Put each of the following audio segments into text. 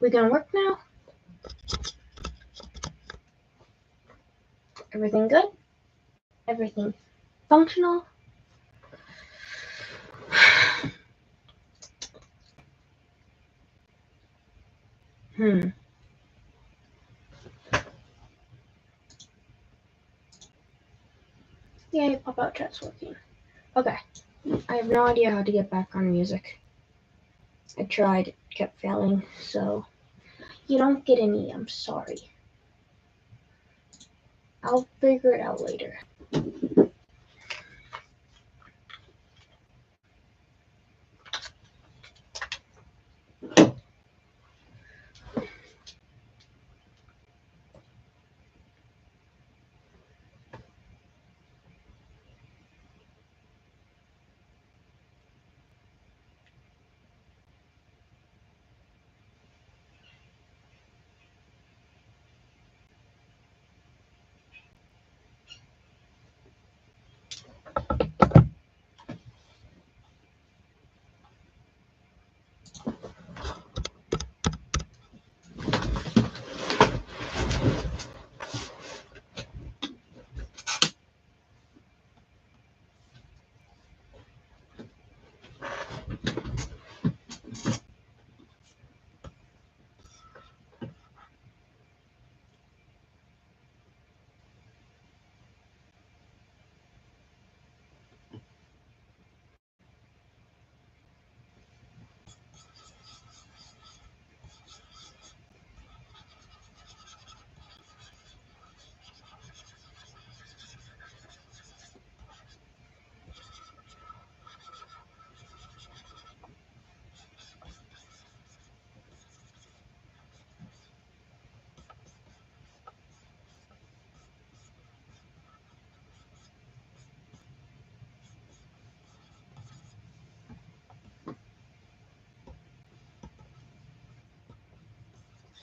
We gonna work now? Everything good? Everything functional? Yay, pop-out chat's working. Okay. I have no idea how to get back on music. I tried, kept failing, so you don't get any, I'm sorry. I'll figure it out later.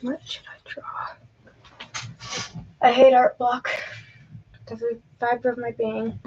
What should I draw? I hate art block. Every fiber of my being.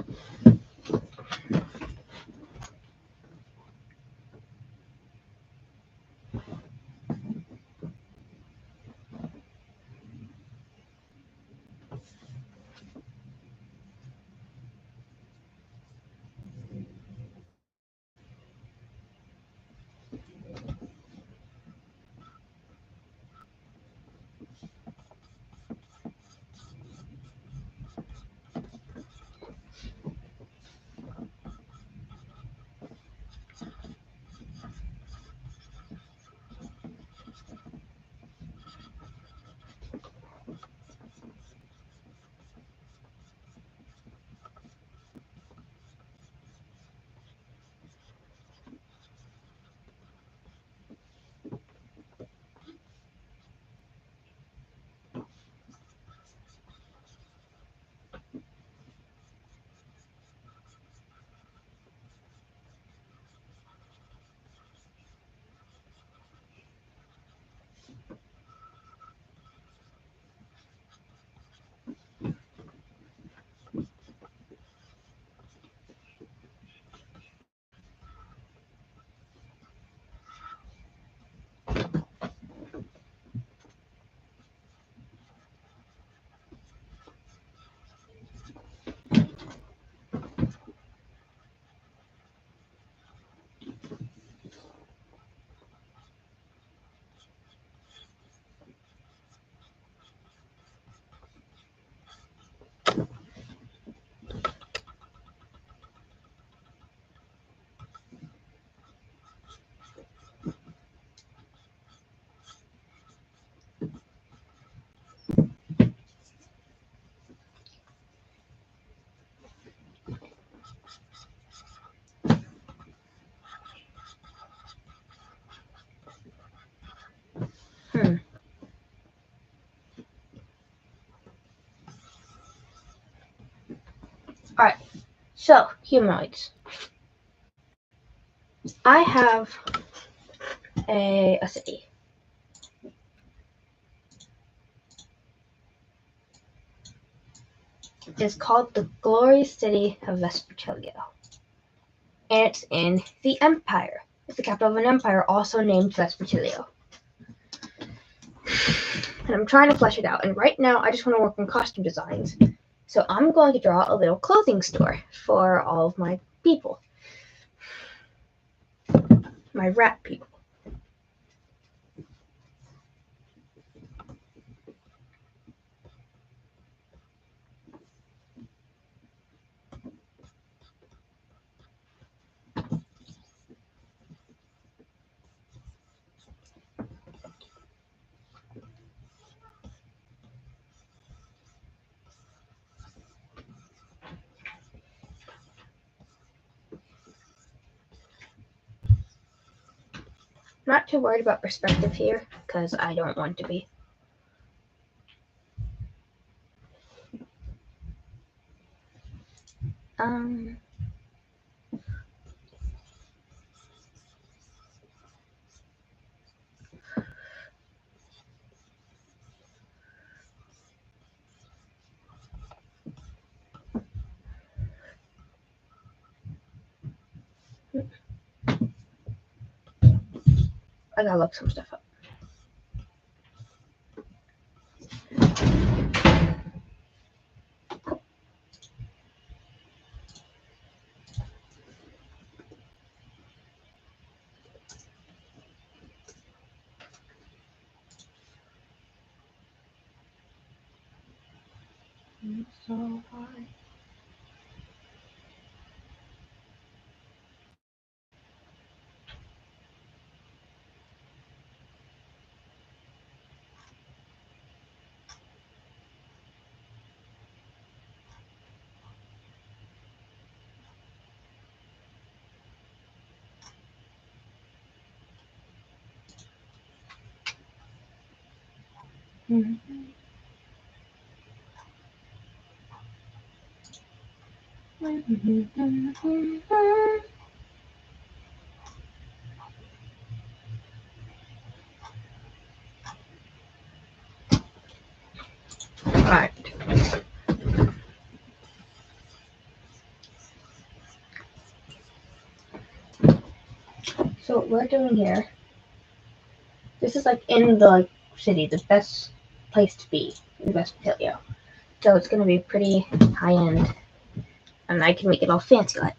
Alright, so humanoids. I have a city. It's called the Glorious City of Vespertilio. And it's in the Empire. It's the capital of an empire also named Vespertilio. and I'm trying to flesh it out. And right now, I just want to work on costume designs. So I'm going to draw a little clothing store for all of my people, my rat people. I'm not too worried about perspective here because I don't want to be. I gotta look some stuff up. So hard. Alright. So what we're doing here, this is like in the city, the best place to be in Vespertilio. So it's gonna be pretty high end, and I can make it all fancy like.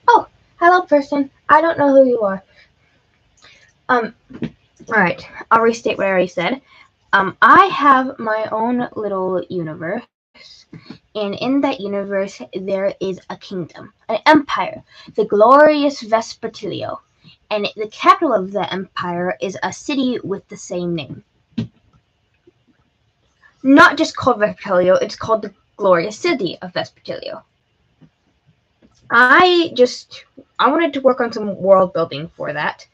Oh, hello person. I don't know who you are. Alright, I'll restate what I already said. I have my own little universe, and in that universe there is a kingdom, an empire, the glorious Vespertilio, and the capital of the empire is a city with the same name. Not just called Vespertilio, it's called the glorious city of Vespertilio. I wanted to work on some world building for that,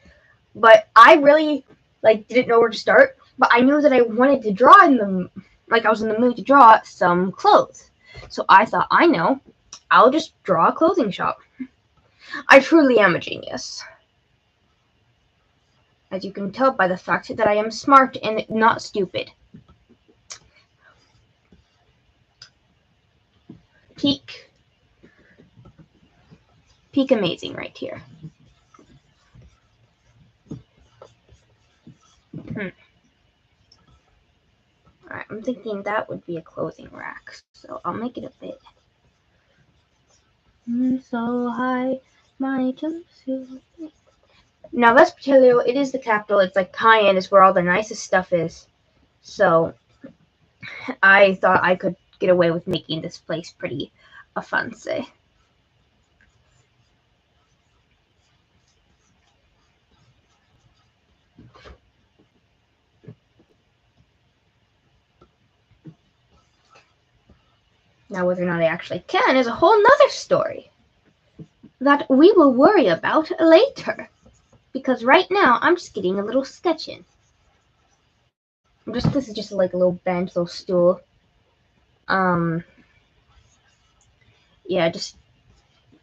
but I really didn't know where to start. But I knew that I wanted to draw in them, I was in the mood to draw some clothes. So I thought, I know, I'll just draw a clothing shop. I truly am a genius. As you can tell by the fact that I am smart and not stupid. Peak amazing right here. Alright, I'm thinking that would be a clothing rack, so I'll make it a bit. So high, my jumpsuit. Now, Vespertilio, it is the capital. It's like high-end. It's where all the nicest stuff is. So I thought I could get away with making this place pretty fancy. Now, whether or not I actually can is a whole nother story that we will worry about later. Because right now, I'm just getting a little sketch in. This is just like a little bench, little stool. Yeah, just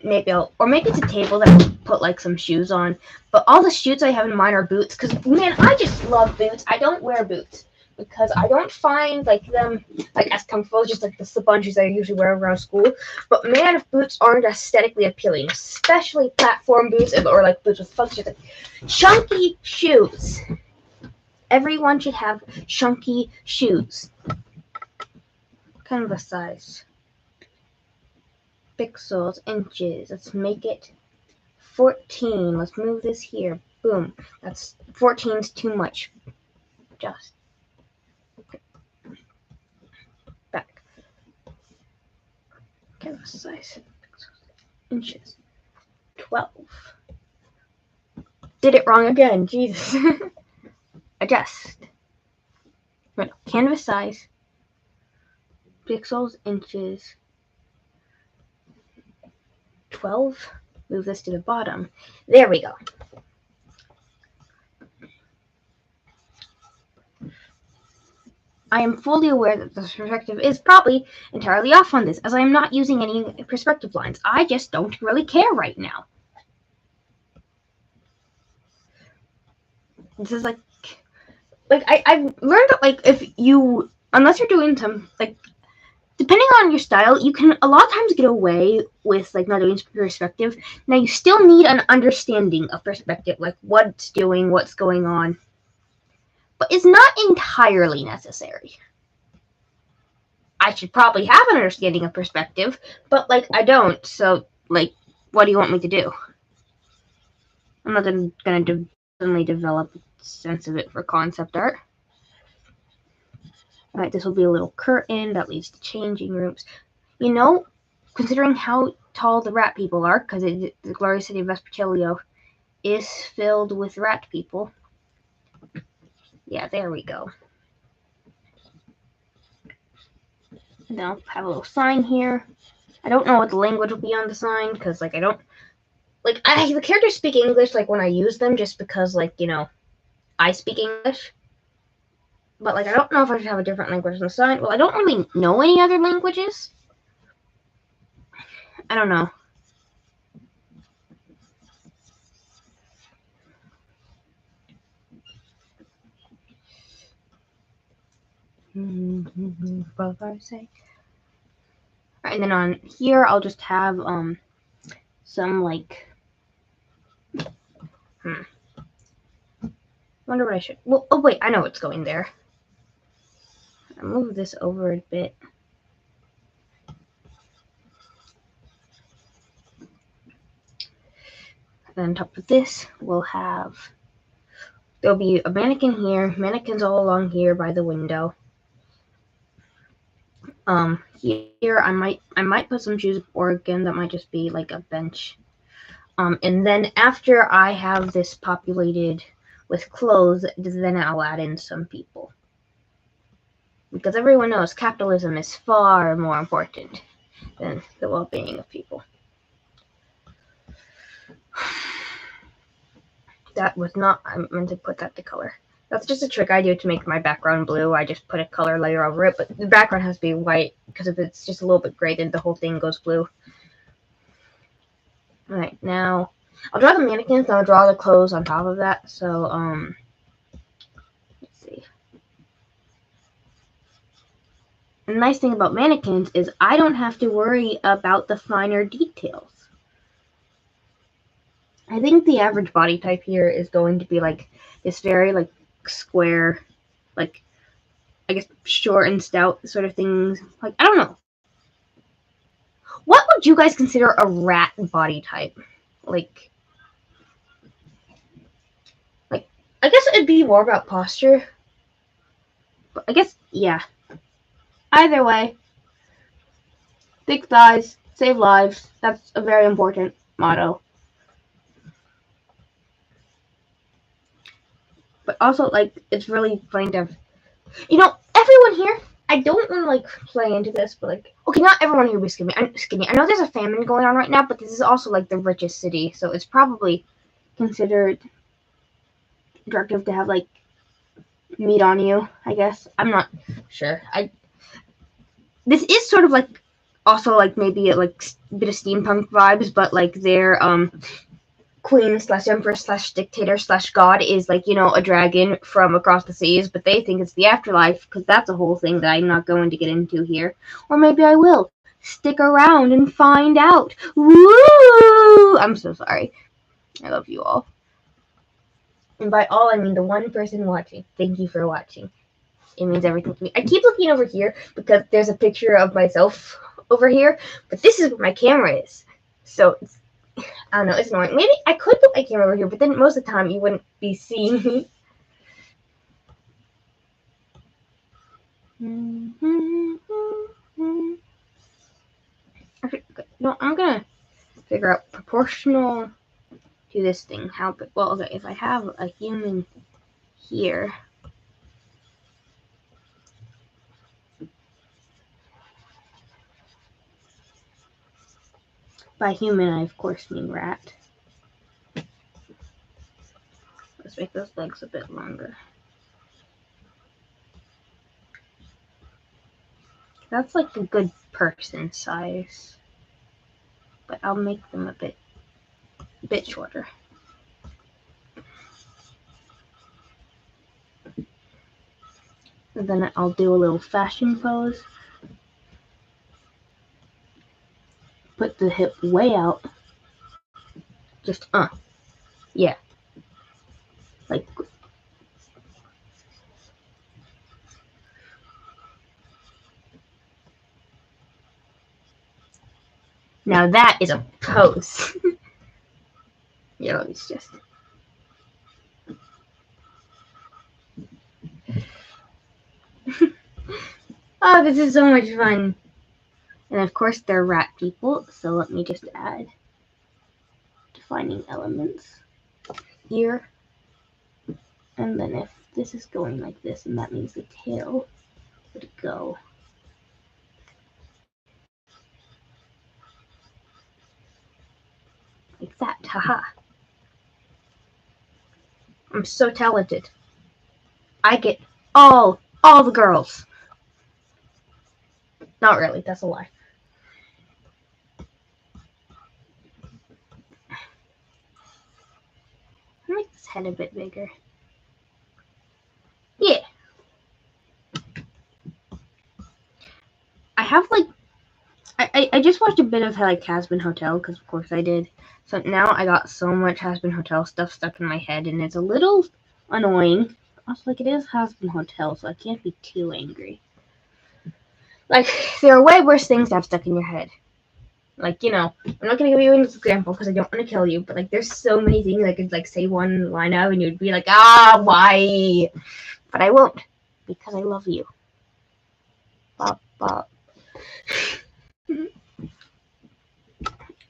maybe maybe it's a table that I'll put like some shoes on. But all the shoes I have in mine are boots, because man, I just love boots. I don't wear boots because I don't find like them like as comfortable as just like the slip-on shoes I usually wear around school. But man, if boots aren't aesthetically appealing, especially platform boots or like boots with functions, like chunky shoes. Everyone should have chunky shoes. Kind of a size. Pixels, inches. Let's make it 14. Let's move this here. Boom. That's 14's too much. Just back. Canvas size. Inches. 12. Did it wrong again. Jesus. Adjust. Right. Canvas size. Pixels, inches. 12. Move this to the bottom. There we go. I am fully aware that the perspective is probably entirely off on this, as I am not using any perspective lines. I just don't really care right now. This is like I've learned that like if you, unless you're doing some like, depending on your style, you can a lot of times get away with like not doing perspective. Now you still need an understanding of perspective, like what's doing, what's going on. But it's not entirely necessary. I should probably have an understanding of perspective, but like I don't. So like, what do you want me to do? I'm not gonna suddenly develop a sense of it for concept art. All right, this will be a little curtain that leads to changing rooms. You know, considering how tall the rat people are, because the glorious city of Vespertilio is filled with rat people. Yeah, there we go. Now have a little sign here. I don't know what the language will be on the sign because like I don't like the characters speak English like when I use them just because like you know I speak English. But like I don't know if I should have a different language on the sign. Well, I don't really know any other languages. I don't know. Alright, and then on here I'll just have some like wonder what I should. Well, oh wait, I know what's going there. I'll move this over a bit. Then on top of this, we'll have, there'll be a mannequin here, mannequins all along here by the window. Here I might put some shoes, or again that might just be like a bench. And then after I have this populated with clothes, then I'll add in some people. Because everyone knows capitalism is far more important than the well-being of people. That was not, I meant to put that to color. That's just a trick I do to make my background blue. I just put a color layer over it, but the background has to be white, because if it's just a little bit gray, then the whole thing goes blue. Alright, now, I'll draw the mannequins, and I'll draw the clothes on top of that, so, let's see. The nice thing about mannequins is I don't have to worry about the finer details. I think the average body type here is going to be like this very like square, like I guess short and stout sort of things. Like I don't know. What would you guys consider a rat body type? Like I guess it'd be more about posture. But I guess yeah. Either way, big thighs, save lives. That's a very important motto. But also, like, it's really funny to have, you know, everyone here, I don't want to like play into this, but like, okay, not everyone here is skinny. I know there's a famine going on right now, but this is also like the richest city, so it's probably considered attractive to have like meat on you. I guess I'm not sure. This is sort of like also like maybe like a bit of steampunk vibes, but like their queen slash emperor slash dictator slash god is like, you know, a dragon from across the seas, but they think it's the afterlife because that's a whole thing that I'm not going to get into here. Or maybe I will. Stick around and find out. Woo! I'm so sorry. I love you all. And by all, I mean the one person watching. Thank you for watching. It means everything to me. I keep looking over here because there's a picture of myself over here, but this is where my camera is. So it's, I don't know, it's annoying. Maybe I could put my camera over here, but then most of the time you wouldn't be seeing me. No, I'm gonna figure out proportional to this thing. How big? Well, okay, if I have a human here. By human, I of course mean rat. Let's make those legs a bit longer. That's like a good person size, but I'll make them a bit shorter. And then I'll do a little fashion pose. Put the hip way out. Just yeah, like. Now that is a pose. Yeah, it's just. Oh, this is so much fun. And of course, they're rat people, so let me just add defining elements here. And then if this is going like this, and that means the tail would go. Like that, haha. I'm so talented. I get all the girls. Not really, that's a lie. I'll make this head a bit bigger. Yeah. I have like, I just watched a bit of like Hazbin Hotel, because of course I did. So now I got so much Hazbin Hotel stuff stuck in my head, and it's a little annoying. Also, like, it is Hazbin Hotel, so I can't be too angry. Like, there are way worse things to have stuck in your head. Like, you know, I'm not gonna give you an example because I don't want to kill you, but like, there's so many things I could like say one line of, and you'd be like, why? But I won't, because I love you. Bop, bop.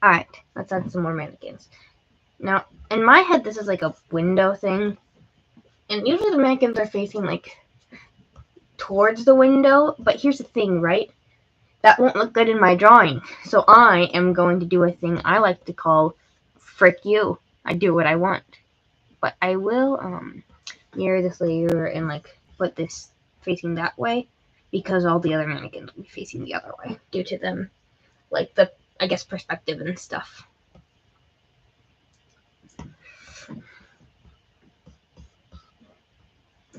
Alright, let's add some more mannequins. Now, in my head, this is like a window thing, and usually the mannequins are facing like towards the window, but here's the thing, right? That won't look good in my drawing. So I am going to do a thing I like to call frick you. I do what I want. But I will mirror this layer and like put this facing that way, because all the other mannequins will be facing the other way due to them, like the, I guess, perspective and stuff.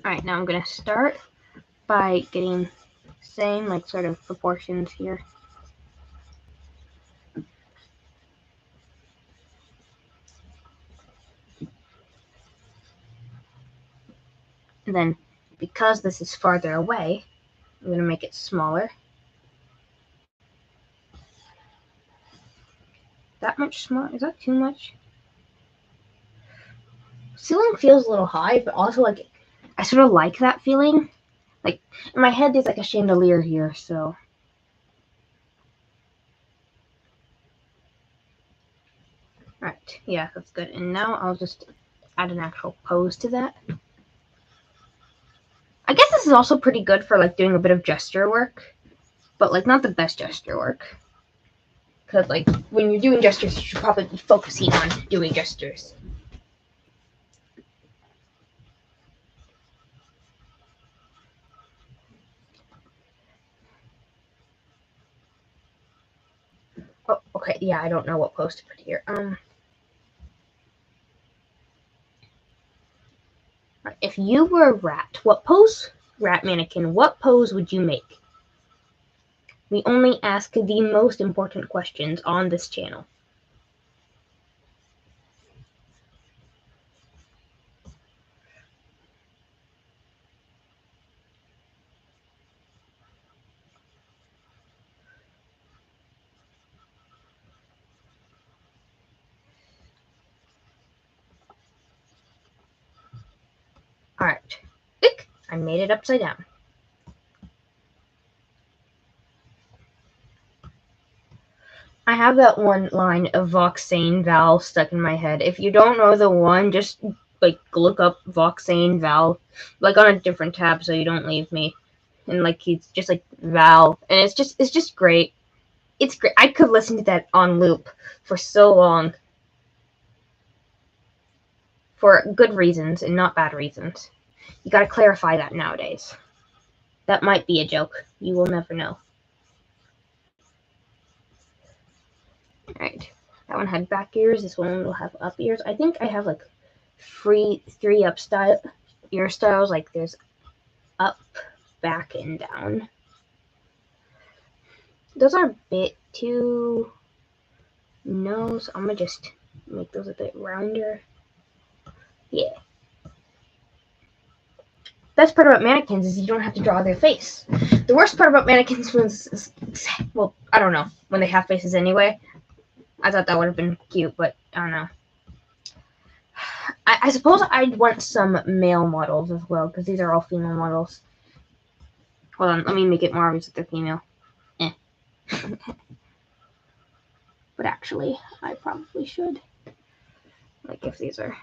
Alright, now I'm gonna start by getting same like sort of proportions here. And then, because this is farther away, I'm going to make it smaller. That much smaller? Is that too much? Ceiling feels a little high, but also, like, I sort of like that feeling. Like, in my head, there's like a chandelier here, so. Alright, yeah, that's good. And now I'll just add an actual pose to that. I guess this is also pretty good for like doing a bit of gesture work, but like not the best gesture work. Because like when you're doing gestures, you should probably be focusing on doing gestures. Oh, okay, yeah, I don't know what pose to put here. If you were a rat, what pose, rat mannequin, what pose would you make? We only ask the most important questions on this channel. Alright. I made it upside down. I have that one line of Voxane Val stuck in my head. If you don't know the one, just like look up Voxane Val, like on a different tab so you don't leave me. And like he's just like Val. And it's just great. It's great. I could listen to that on loop for so long. For good reasons and not bad reasons. You gotta clarify that nowadays. That might be a joke. You will never know. Alright. That one had back ears. This one will have up ears. I think I have like three up style ear styles. Like there's up, back, and down. Those are a bit too nose. I'm gonna just make those a bit rounder. Yeah. Best part about mannequins is you don't have to draw their face. The worst part about mannequins was, well, I don't know, when they have faces anyway. I thought that would have been cute, but I don't know. I suppose I'd want some male models as well, because these are all female models. Hold on, let me make it more obvious that they're female. But actually, I probably should. Like if these are...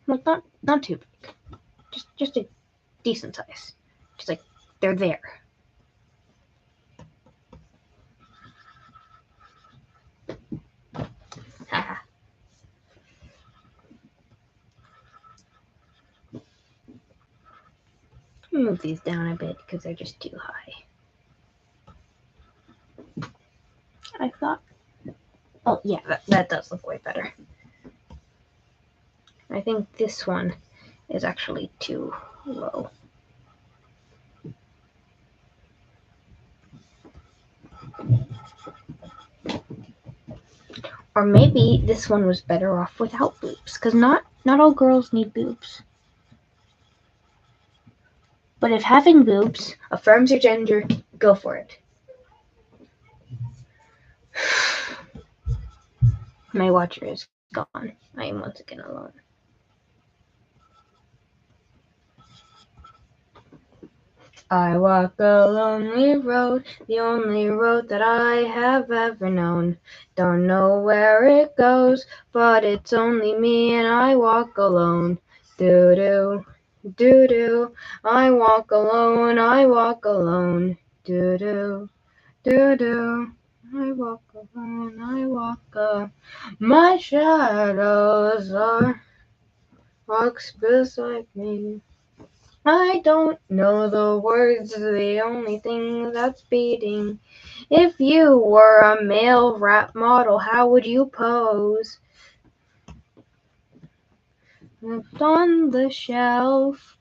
Like not too big. Just a decent size. Just like they're there. Haha. Move these down a bit because they're just too high. I thought... Oh, yeah, that does look way better. I think this one is actually too low. Or maybe this one was better off without boobs, because not all girls need boobs. But if having boobs affirms your gender, go for it. My watcher is gone. I am once again alone. I walk a lonely road, the only road that I have ever known. Don't know where it goes, but it's only me and I walk alone. Doo-doo, doo-doo, I walk alone, I walk alone. Doo-doo, doo-doo, I walk alone, I walk alone. My shadows walks beside me. I don't know the words, the only thing that's beating. If you were a male rap model, how would you pose? Left on the shelf.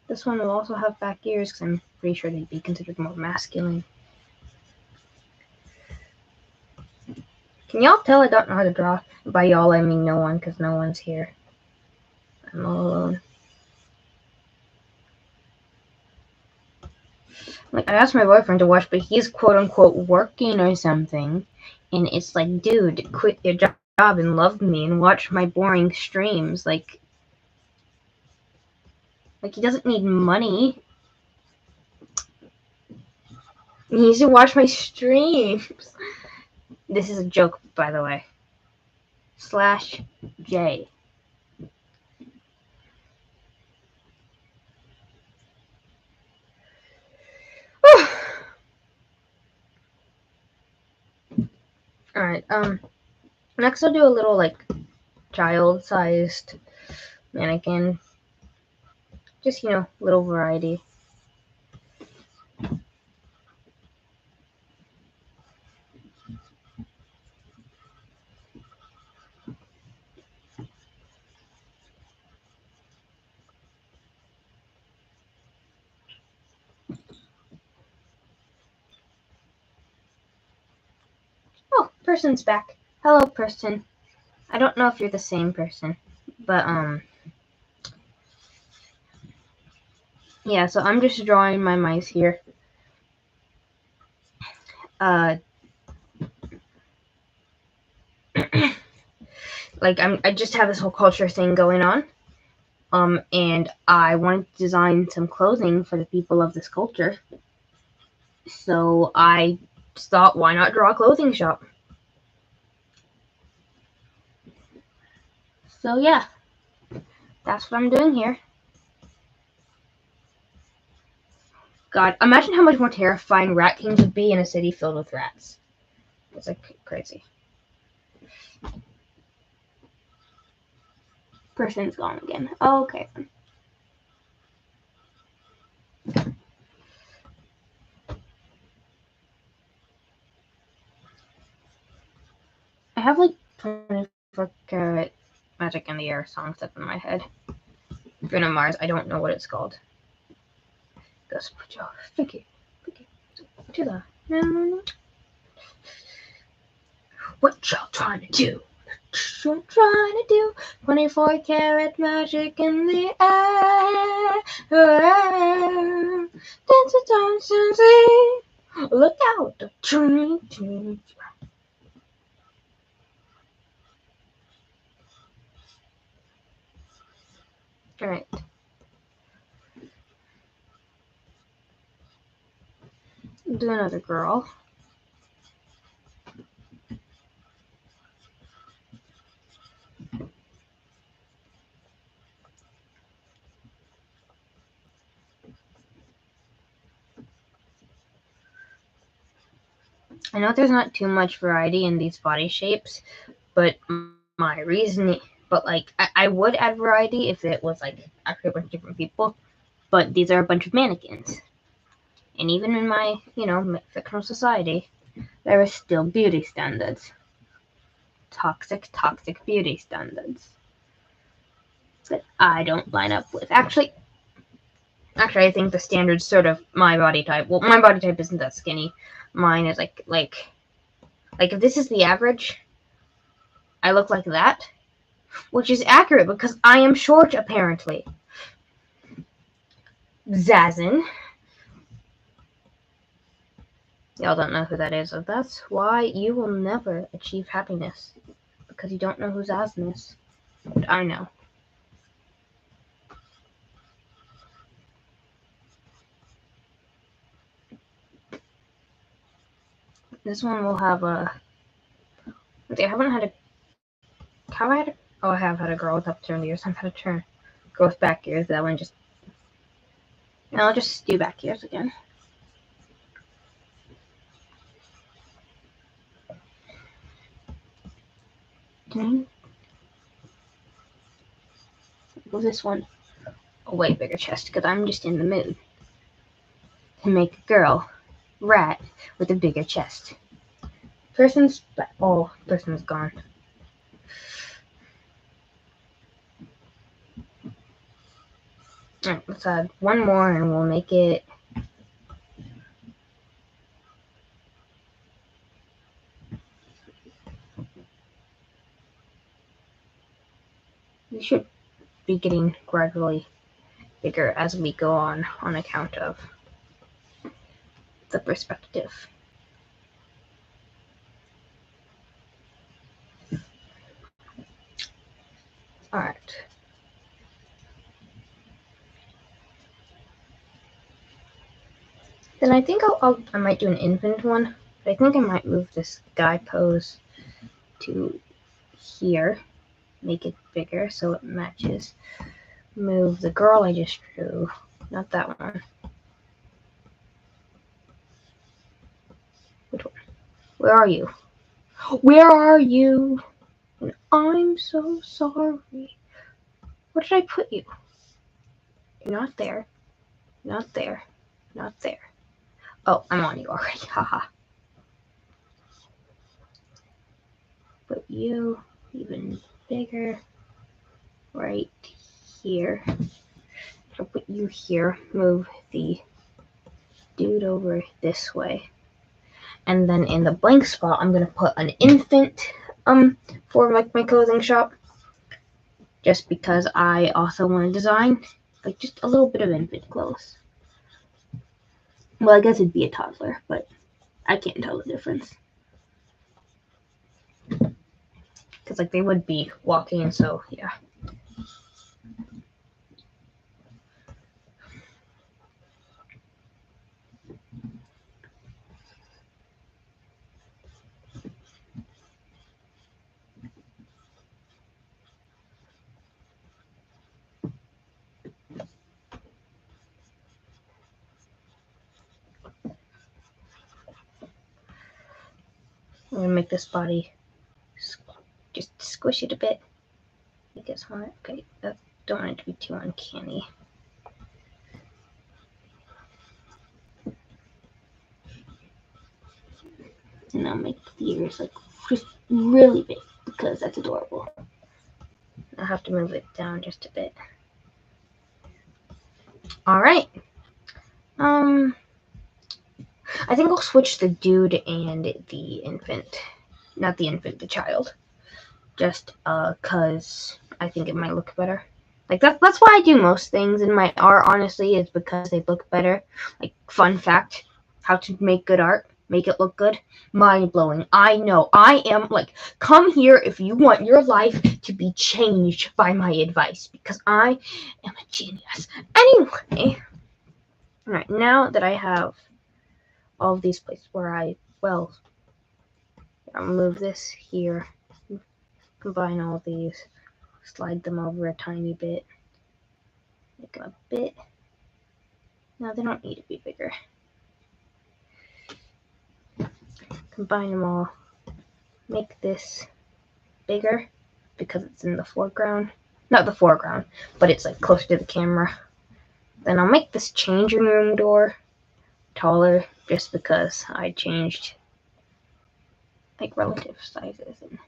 This one will also have back ears because I'm pretty sure they'd be considered more masculine. Can y'all tell I don't know how to draw? By y'all, I mean no one, because no one's here. I'm all alone. Like, I asked my boyfriend to watch, but he's quote-unquote working or something. And it's like, dude, quit your job and love me and watch my boring streams. Like he doesn't need money. He needs to watch my streams. This is a joke, by the way. /J. Alright, next I'll do a little, like, child-sized mannequin. Just, little variety. Oh, person's back. Hello, person. I don't know if you're the same person, but, yeah, so I'm just drawing my mice here. Like, I just have this whole culture thing going on. And I wanted to design some clothing for the people of this culture. So I thought, why not draw a clothing shop? So yeah, that's what I'm doing here. God, imagine how much more terrifying rat kings would be in a city filled with rats. It's like crazy. Person's gone again. Okay. I have like 24 karat Magic in the Air song stuck in my head. Bruno Mars, I don't know what it's called. Just put your pinky to the. What y'all trying to do? What y'all trying to do? 24 karat magic in the air. Dance, dance, dance. Look out. Alright. Do another girl. I know there's not too much variety in these body shapes, but my reasoning, but like, I would add variety if it was like actually a bunch of different people, but these are a bunch of mannequins. And even in my, fictional society, there are still beauty standards. Toxic beauty standards that I don't line up with. Actually, I think the standard's sort of my body type. Well, my body type isn't that skinny. Mine is like if this is the average, I look like that, which is accurate because I am short, apparently. Zazen. Y'all don't know who that is, so that's why you will never achieve happiness. Because you don't know who Zazen is. But I know. This one will have a... I haven't had a... Have I had a... Oh, I have had a girl with upturned ears. I've had a girl with back ears. That one just... And I'll just do back ears again. Go this one. A way bigger chest, because I'm just in the mood to make a girl rat with a bigger chest. Person's gone. Alright, let's add one more and we'll make it. We should be getting gradually bigger as we go on account of the perspective. Alright. Then I think I might do an infinite one. But I think I might move this guy pose to here. Make it bigger so it matches. Move the girl I just drew. Not that one. Which one? Where are you? Where are you? And I'm so sorry. Where did I put you? You're not there. Not there. Not there. Oh, I'm on you already. Haha. Put you even bigger. Right here. I'll put you here. Move the dude over this way. And then in the blank spot, I'm gonna put an infant for like my clothing shop. Just because I also want to design like just a little bit of infant clothes. Well, I guess it'd be a toddler, but I can't tell the difference. Because like they would be walking, so yeah. I'm gonna make this body just squish it a bit. I guess okay, don't want it to be too uncanny. And I'll make the ears like just really big because that's adorable. I'll have to move it down just a bit. Alright. I think I'll switch the dude and the infant. Not the infant, the child. Just cause I think it might look better. Like that's why I do most things in my art, honestly, is because they look better. Like, fun fact, how to make good art, make it look good. Mind blowing. I know. I am like, come here if you want your life to be changed by my advice, because I am a genius. Anyway, alright, now that I have all of these places where I'll move this here, combine all these, slide them over a tiny bit, make them a bit. No, they don't need to be bigger. Combine them all, make this bigger because it's in the foreground. Not the foreground, but it's like closer to the camera. Then I'll make this changing room door taller just because I changed like relative sizes and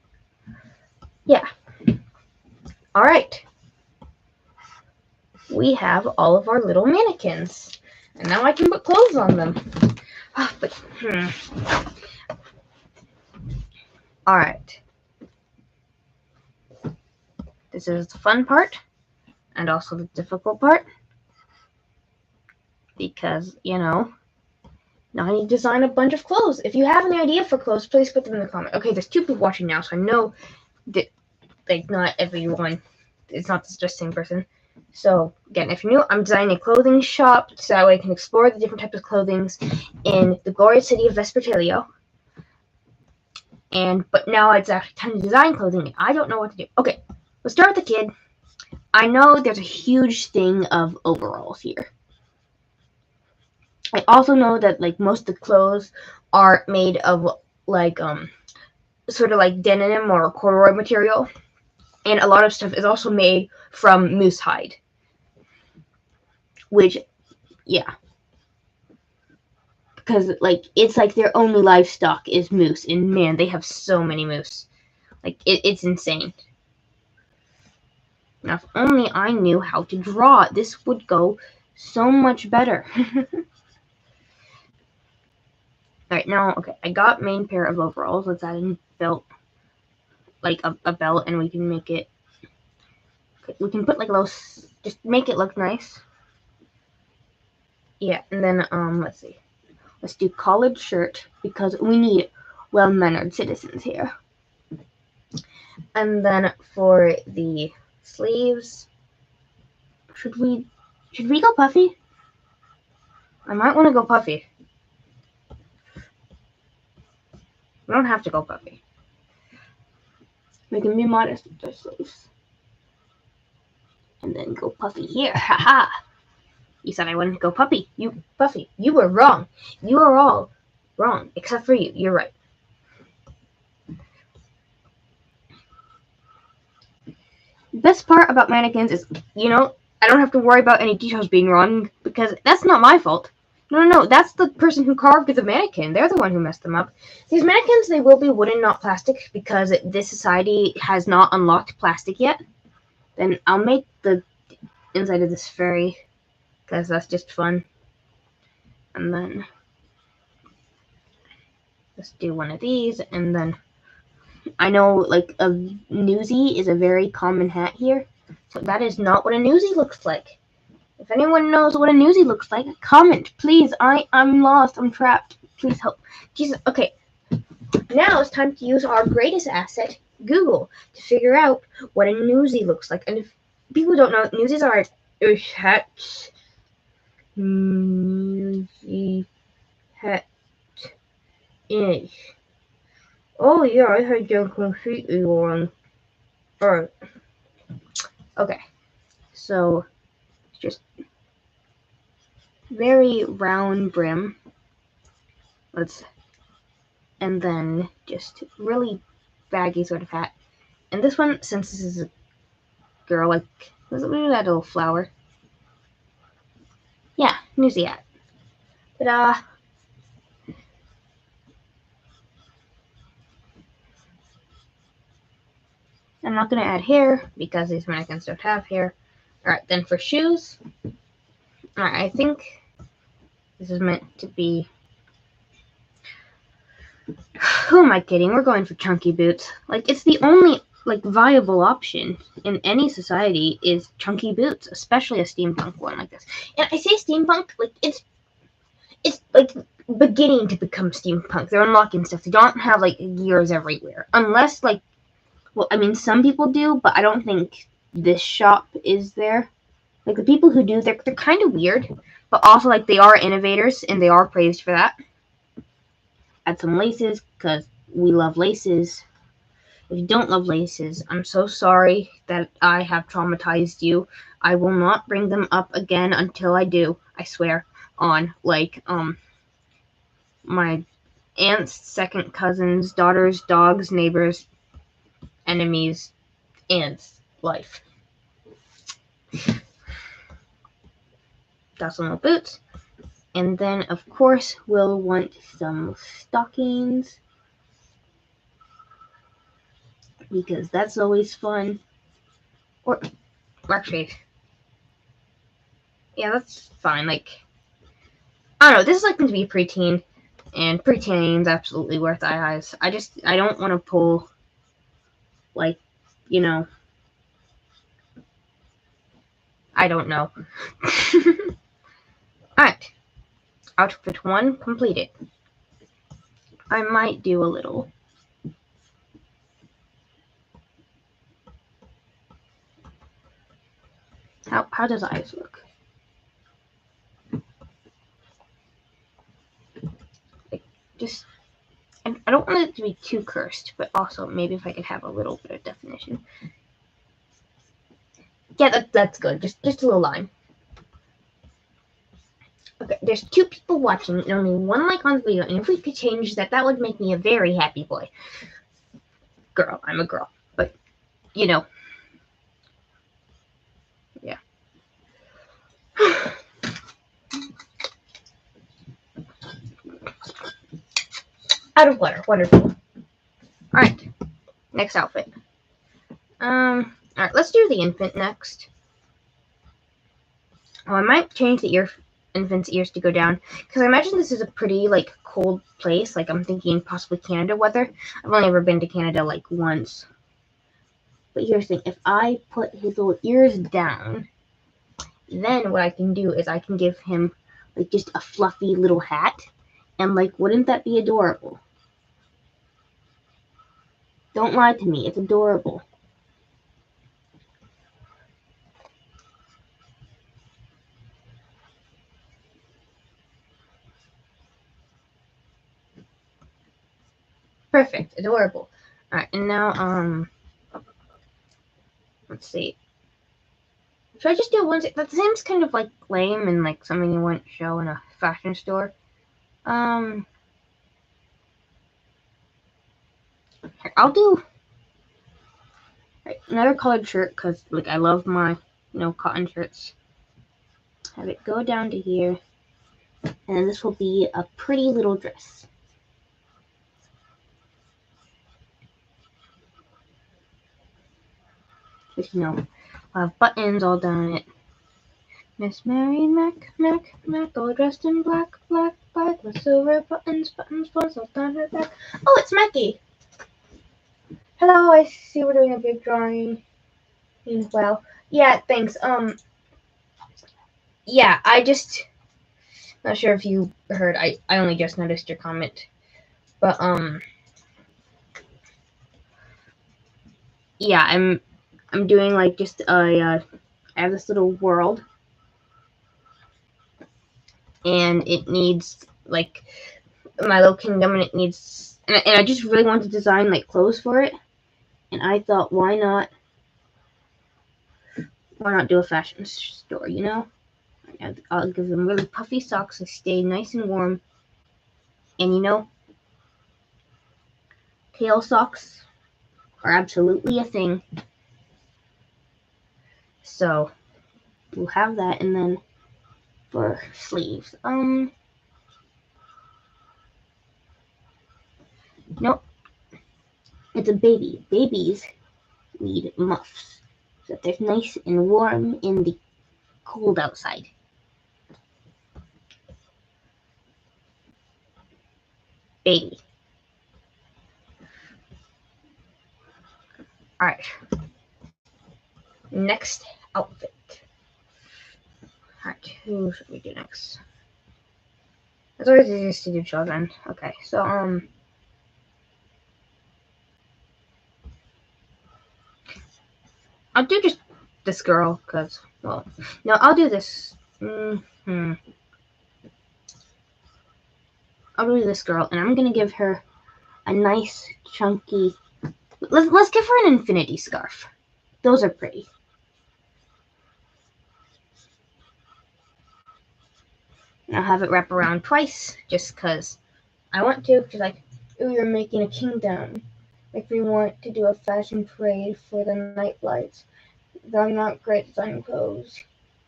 yeah. Alright. We have all of our little mannequins. And now I can put clothes on them. Alright. This is the fun part. And also the difficult part. Because, now I need to design a bunch of clothes. If you have any idea for clothes, please put them in the comment. Okay, there's 2 people watching now, so I know that like not everyone, it's not just the same person. So again, if you're new, I'm designing a clothing shop so that way I can explore the different types of clothing in the glorious city of Vespertilio. But now it's actually time to design clothing and I don't know what to do. Okay, let's start with the kid. I know there's a huge thing of overalls here. I also know that like most of the clothes are made of like sort of like denim or corduroy material. And a lot of stuff is also made from moose hide. Which, yeah. Because, like, it's like their only livestock is moose. And, man, they have so many moose. Like, it's insane. Now, if only I knew how to draw, this would go so much better. Alright, now, okay, I got main pair of overalls. Let's add in belt, like a belt, and we can make it, okay, we can put like a little, just make it look nice. Yeah, and then, let's see. Let's do collared shirt, because we need well-mannered citizens here. And then for the sleeves, should we go puffy? I might want to go puffy. We don't have to go puffy. We can be modest with our sleeves. And then go puffy here. Haha. You said I wouldn't go puffy. Puffy. You were wrong. You are all wrong. Except for you. You're right. The best part about mannequins is, I don't have to worry about any details being wrong because that's not my fault. No, that's the person who carved the mannequin. They're the one who messed them up. These mannequins, they will be wooden, not plastic, because this society has not unlocked plastic yet. Then I'll make the inside of this fairy, because that's just fun. And then let's do one of these, and then I know, like, a newsie is a very common hat here, so that is not what a newsie looks like. If anyone knows what a newsie looks like, comment, please. I'm lost. I'm trapped. Please help. Jesus. Okay. Now it's time to use our greatest asset, Google, to figure out what a newsie looks like. And if people don't know, newsies are hats. Newsie hat is. Oh yeah, I had that completely wrong. Alright. Okay. So just very round brim. And then just really baggy sort of hat. And this one, since this is a girl, like, look at that little flower. Yeah, newsie hat. Ta-da! I'm not going to add hair because these mannequins don't have hair. Alright, then for shoes. Alright, I think this is meant to be. Who am I kidding? We're going for chunky boots. Like, it's the only, like, viable option in any society is chunky boots, especially a steampunk one like this. And I say steampunk, like, it's like beginning to become steampunk. They're unlocking stuff. They don't have, like, gears everywhere. Unless, like, well, I mean, some people do, but I don't think this shop is there. Like, the people who do, they're kind of weird, but also, like, they are innovators, and they are praised for that. Add some laces, because we love laces. If you don't love laces, I'm so sorry that I have traumatized you. I will not bring them up again until I do, I swear, on, like, my aunt's second cousin's daughter's dog's neighbor's enemy's aunt's life. Got some little boots. And then, of course, we'll want some stockings, because that's always fun. Or, actually, yeah, that's fine. Like, I don't know, this is like going to be preteen, and preteen's absolutely worth eye eyes. I don't want to pull, like, I don't know. Alright. Outfit 1 completed. I might do a little. How does eyes look? Like, just, I don't want it to be too cursed, but also maybe if I could have a little bit of definition. Yeah, that's good. Just a little line. Okay, there's 2 people watching and only 1 like on the video, and if we could change that, that would make me a very happy boy. Girl, I'm a girl, but, yeah. Out of water, wonderful. Alright, next outfit. Alright, let's do the infant next. Oh, I might change the infant's ears to go down, because I imagine this is a pretty, like, cold place. Like, I'm thinking possibly Canada weather. I've only ever been to Canada, like, once. But here's the thing. If I put his little ears down, then what I can do is I can give him, like, just a fluffy little hat. And, like, wouldn't that be adorable? Don't lie to me. It's adorable. Perfect. Adorable. Alright, and now, let's see. Should I just do one? That seems kind of, like, lame and, like, something you wouldn't show in a fashion store. Here, I'll do another colored shirt, because, like, I love my, cotton shirts. Have it go down to here. And then this will be a pretty little dress. Just, I'll have buttons all down it. Miss Mary Mac, all dressed in black, with silver buttons, all down her back. Oh, it's Mackie! Hello, I see we're doing a big drawing. Well, yeah, thanks. Yeah, not sure if you heard, I only just noticed your comment. But, yeah, I'm doing, like, just I have this little world. And it needs, like, my little kingdom, and it needs, and I just really want to design, like, clothes for it. And I thought, why not do a fashion store, I'll give them really puffy socks to stay nice and warm. And, tail socks are absolutely a thing. So, we'll have that, and then for sleeves, nope. It's a baby. Babies need muffs, so that they're nice and warm in the cold outside. Baby. Alright. Next outfit. Alright, who should we do next? It's always easiest to do children. Okay, so, I'll do just this girl, because, well, no, I'll do this. I'll do this girl, and I'm gonna give her a nice, chunky... Let's give her an infinity scarf. Those are pretty. And I'll have it wrap around twice, just because I want to, because, like, ooh, you're making a kingdom. Like, we want to do a fashion parade for the night lights. I'm not great at designing clothes.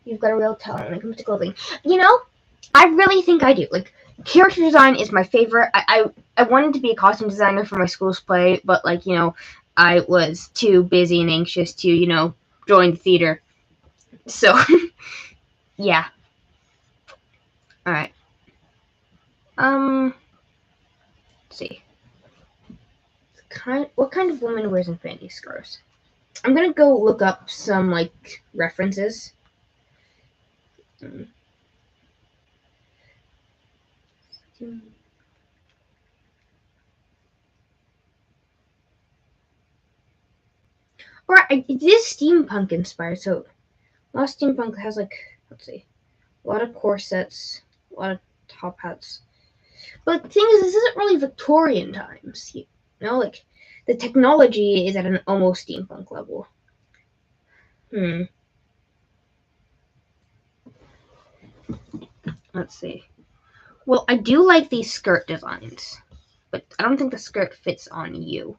You've got a real talent when it comes to clothing. I really think I do. Like, character design is my favorite. I wanted to be a costume designer for my school's play, but, like, I was too busy and anxious to, join the theater. So, yeah. Alright. Let's see. What kind of woman wears infinity scarves? I'm gonna go look up some, like, references. Or it is steampunk inspired, so a lot of steampunk has, like, let's see, a lot of corsets, a lot of top hats. But the thing is, this isn't really Victorian times, like, the technology is at an almost steampunk level. Let's see. Well, I do like these skirt designs, but I don't think the skirt fits on you.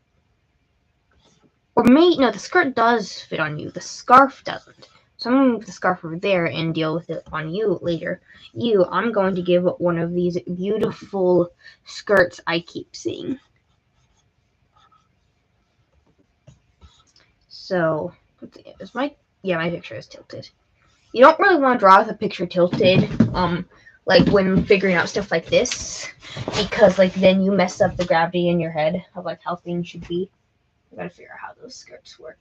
Or no, the skirt does fit on you. The scarf doesn't. So I'm going to move the scarf over there and deal with it on you later. I'm going to give one of these beautiful skirts I keep seeing. So, let's see, my picture is tilted. You don't really want to draw with a picture tilted, like when figuring out stuff like this, because like then you mess up the gravity in your head of like how things should be. I gotta figure out how those skirts work.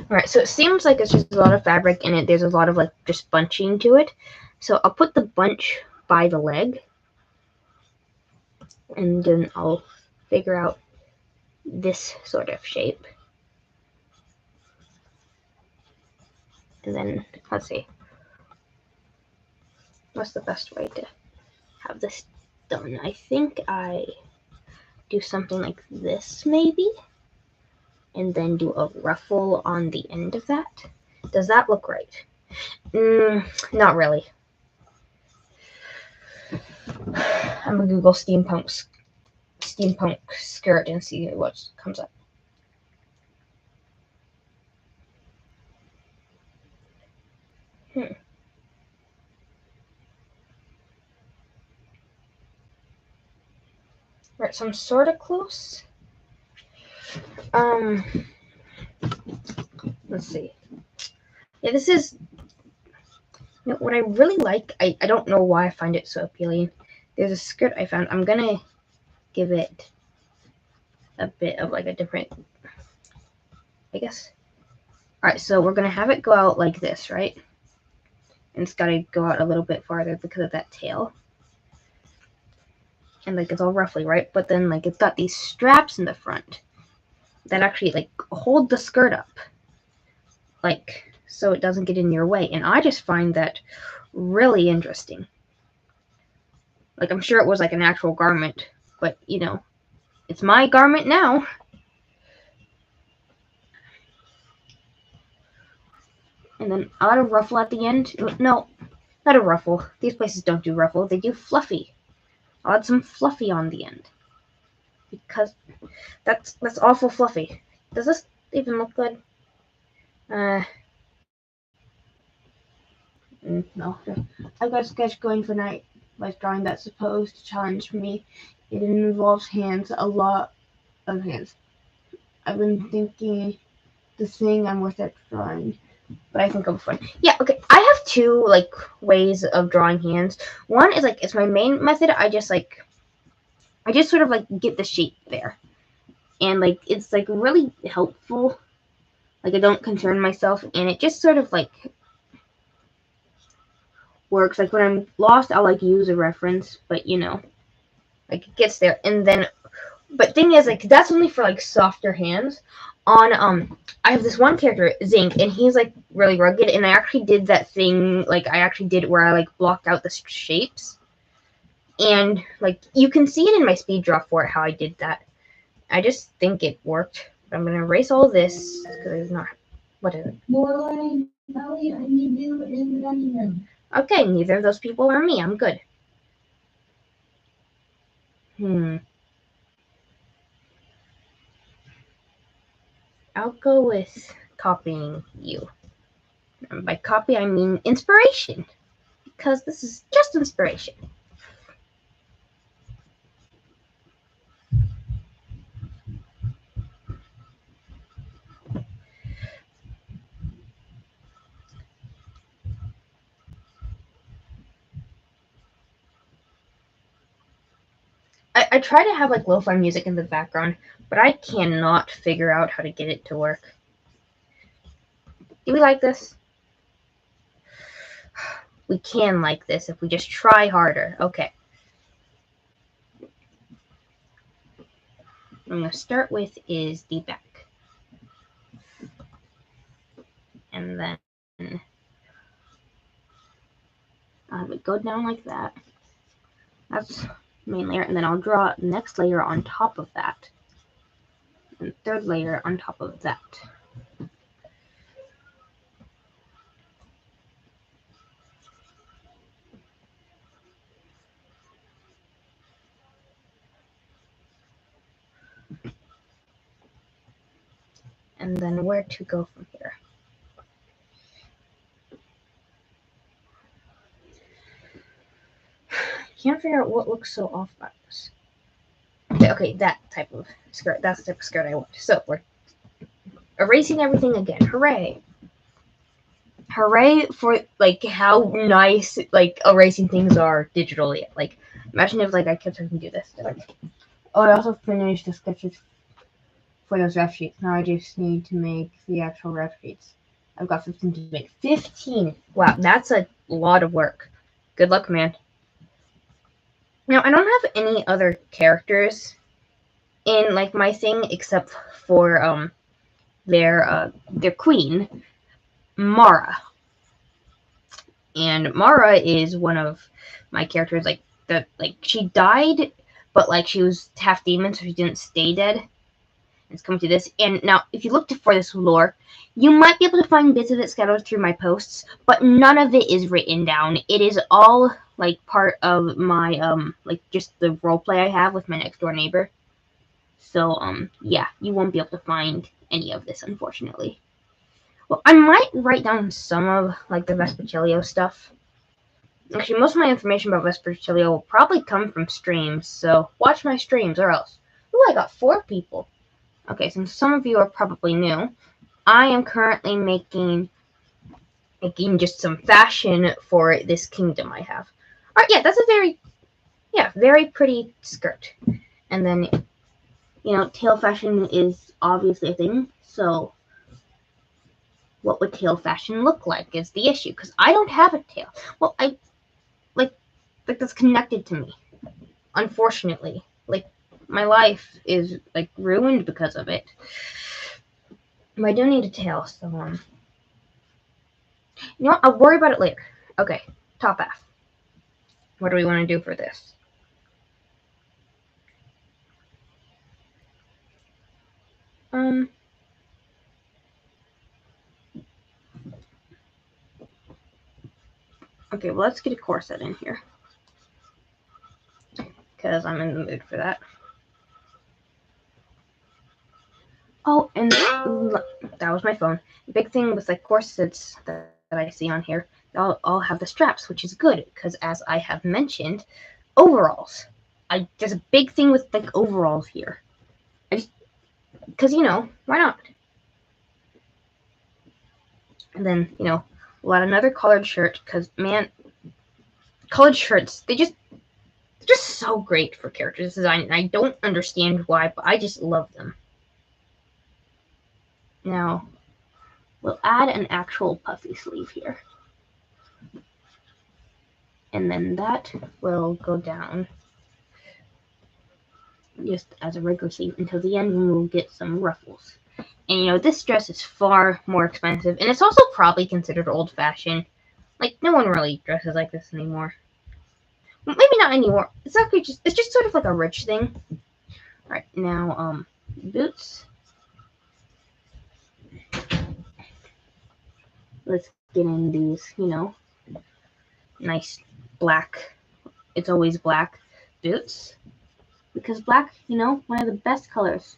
Alright, so it seems like it's just a lot of fabric in it. There's a lot of like just bunching to it. So I'll put the bunch by the leg, and then I'll figure out this sort of shape. And then, let's see. What's the best way to have this done? I think I do something like this, maybe? And then do a ruffle on the end of that. Does that look right? Not really. I'm gonna Google steampunk skirt and see what comes up. Right, so I'm sort of close. Let's see. Yeah, this is what I really like. I don't know why I find it so appealing. There's a skirt I found. I'm gonna give it a bit of like a different, I guess. Alright, so we're gonna have it go out like this, right? And it's gotta go out a little bit farther because of that tail. And like it's all roughly, right? But then like it's got these straps in the front that actually like hold the skirt up. Like, so it doesn't get in your way. And I just find that really interesting. Like, I'm sure it was like an actual garment, but you know, it's my garment now. And then I'll add a ruffle at the end. No, not a ruffle. These places don't do ruffle. They do fluffy. I'll add some fluffy on the end. Because that's awful fluffy. Does this even look good? No. I've got a sketch going for night. My drawing that's supposed to challenge me. It involves hands, a lot of hands. I've been thinking the thing I'm worth at drawing, but I think I'm fun. Yeah, okay. I have two like ways of drawing hands. One is like it's my main method. I just sort of like get the shape there, and like it's like really helpful. Like I don't concern myself, and it just sort of like works. Like when I'm lost, I'll like use a reference, but you know, like it gets there, and then. But thing is, like that's only for like softer hands. On I have this one character, Zinc, and he's like really rugged, and I actually did that thing, like I actually did where I like blocked out the shapes, and like you can see it in my speed draw for it how I did that. I just think it worked. But I'm gonna erase all this because it's not. What is it? More learning, Ellie, I need you in the dungeon. Okay, neither of those people are me. I'm good. I'll go with copying you. And by copy, I mean inspiration. Because this is just inspiration. I try to have like lo-fi music in the background, but I cannot figure out how to get it to work. Do we like this? We can like this if we just try harder. Okay. I'm going to start with is the back. And then I'll have it go down like that. That's the main layer. And then I'll draw the next layer on top of that. And third layer on top of that. And then where to go from here. can't figure out what looks so off about this. Okay, that type of skirt. That's the type of skirt I want. So we're erasing everything again. Hooray! Hooray for like how nice like erasing things are digitally. Like imagine if like I kept trying to do this. Like, oh, I also finished the sketches for those ref sheets. Now I just need to make the actual ref sheets. I've got 15 to make. 15! Wow, that's a lot of work. Good luck, man. Now, I don't have any other characters in, like, my thing except for, their queen, Mara. And Mara is one of my characters, she died, but, like, she was half demon, so she didn't stay dead. It's coming to this. And now, if you look for this lore, you might be able to find bits of it scattered through my posts, but none of it is written down. It is all, like, part of my, just the roleplay I have with my next door neighbor. So, yeah, you won't be able to find any of this, unfortunately. Well, I might write down some of, like, the Vespertilio stuff. Actually, most of my information about Vespertilio will probably come from streams, so watch my streams, or else. Ooh, I got 4 people. Okay, since some of you are probably new, I am currently making just some fashion for this kingdom I have. Alright, yeah, that's a very pretty skirt. And then, tail fashion is obviously a thing, so what would tail fashion look like is the issue, because I don't have a tail. Well, that's connected to me, unfortunately. My life is, ruined because of it. But I do need a tail, so, you know what? I'll worry about it later. Okay, top half. What do we want to do for this? Okay, well, let's get a corset in here. Because I'm in the mood for that. Oh, and that was my phone. The big thing with, corsets that I see on here, they'll all have the straps, which is good, because as I have mentioned, overalls. There's a big thing with, overalls here. Because, why not? And then, we'll add another collared shirt, because, man, collared shirts, they're just so great for character design, and I don't understand why, but I just love them. Now, we'll add an actual puffy sleeve here. And then that will go down just as a regular sleeve until the end when we'll get some ruffles. And this dress is far more expensive, and it's also probably considered old-fashioned. No one really dresses like this anymore. Well, maybe not anymore. It's just sort of like a rich thing. Alright, now, boots. Let's get in these, nice black. It's always black boots. Because black, one of the best colors.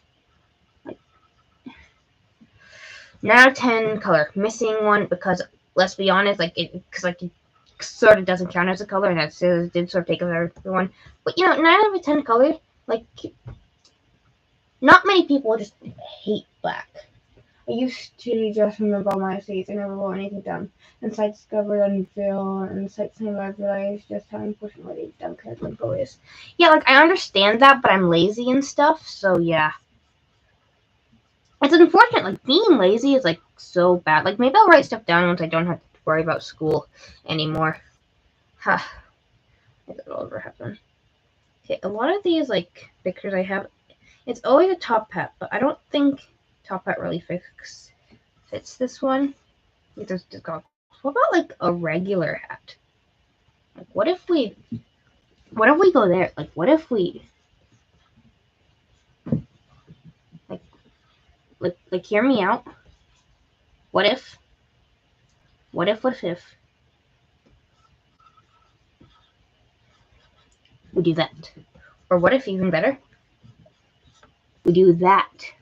9 out of 10 color. Missing one because, let's be honest, it sort of doesn't count as a color, and that did sort of take over everyone. But, 9 out of 10 color, not many people just hate black. I used to just remember all my essays. I never wrote anything down. And so I discovered until and sites I realized just how important writing down character info is. Yeah, I understand that, but I'm lazy and stuff, so yeah. It's unfortunate, being lazy is, so bad. Maybe I'll write stuff down once I don't have to worry about school anymore. Ha. That'll ever happen. Okay, a lot of these, pictures I have, it's always a top hat, but I don't think top hat really fits this one. What about, a regular hat? What if we go there? What if we... hear me out. What if we do that? Or what if, even better, we do that?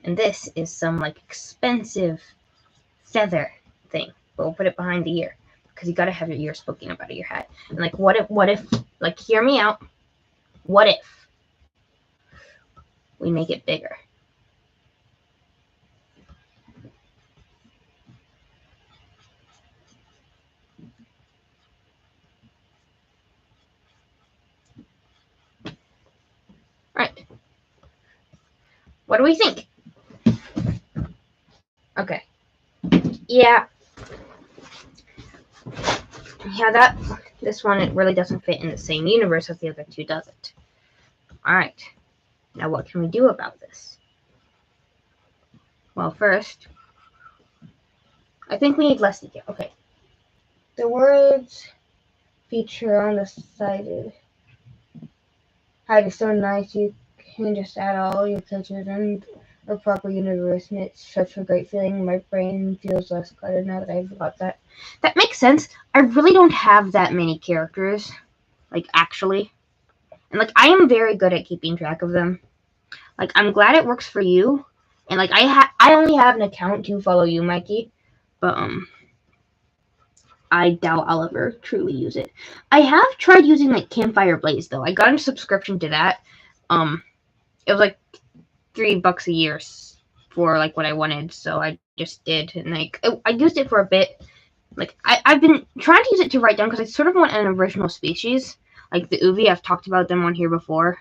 And this is some, expensive feather thing. But we'll put it behind the ear. because you gotta have your ears poking up out of your head. And like, what if, like, hear me out. What if we make it bigger? Right. What do we think? Okay. Yeah. Yeah, this one, it really doesn't fit in the same universe as the other two, does it? Alright. Now what can we do about this? Well, first, I think we need less detail. Okay. The words feature on the side is so nice you can just add all your pictures in a proper universe, and it's such a great feeling. My brain feels less cluttered now that I've got that. That makes sense. I really don't have that many characters, like, actually. And, like, I am very good at keeping track of them. Like, I'm glad it works for you. And, like, I only have an account to follow you, Mikey. But, I doubt I'll ever truly use it. I have tried using, like, Campfire Blaze, though. I got a subscription to that. It was, like, $3 a year for, like, what I wanted. So I just did. And, like, I used it for a bit. Like, I've been trying to use it to write down, because I sort of want an original species. Like, the Uvi, I've talked about them on here before.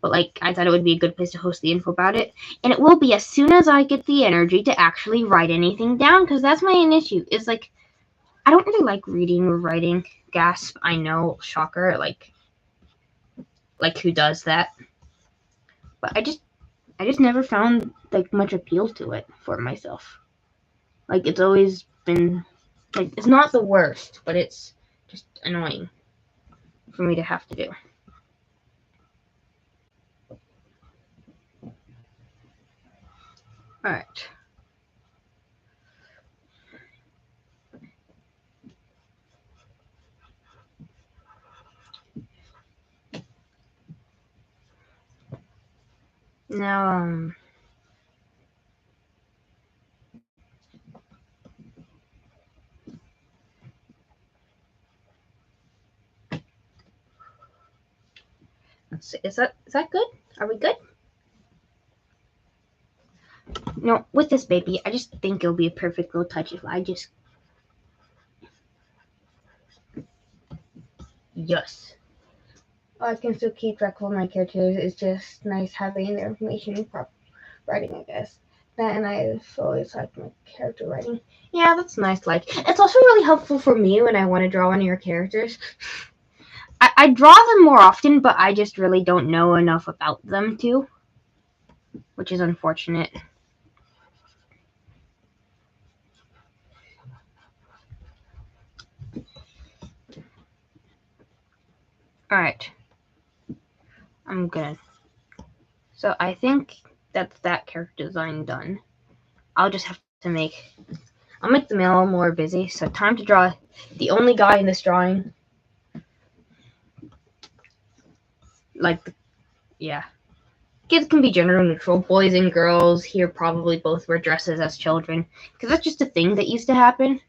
But, like, I thought it would be a good place to host the info about it. And it will be as soon as I get the energy to actually write anything down, because that's my main issue. Is, like, I don't really like reading or writing. Gasp, I know, shocker. Like, who does that? But I just never found, like, much appeal to it for myself. Like, it's always been, like, it's not the worst, but it's just annoying for me to have to do. Alright. Now, let's see. Is that good? Are we good? No, with this baby, I just think it'll be a perfect little touch if I just... Yes. I can still keep track of all my characters. It's just nice having their information in proper writing, I guess. That, and I've always liked my character writing. Yeah, that's nice. Like, it's also really helpful for me when I want to draw one of your characters. I draw them more often, but I just really don't know enough about them to, which is unfortunate. Alright. I'm gonna... So I think that's that character design done. I'll just have to make... I'll make the mail more busy, so time to draw the only guy in this drawing. Like, yeah. Kids can be gender neutral. Boys and girls here probably both wear dresses as children, because that's just a thing that used to happen.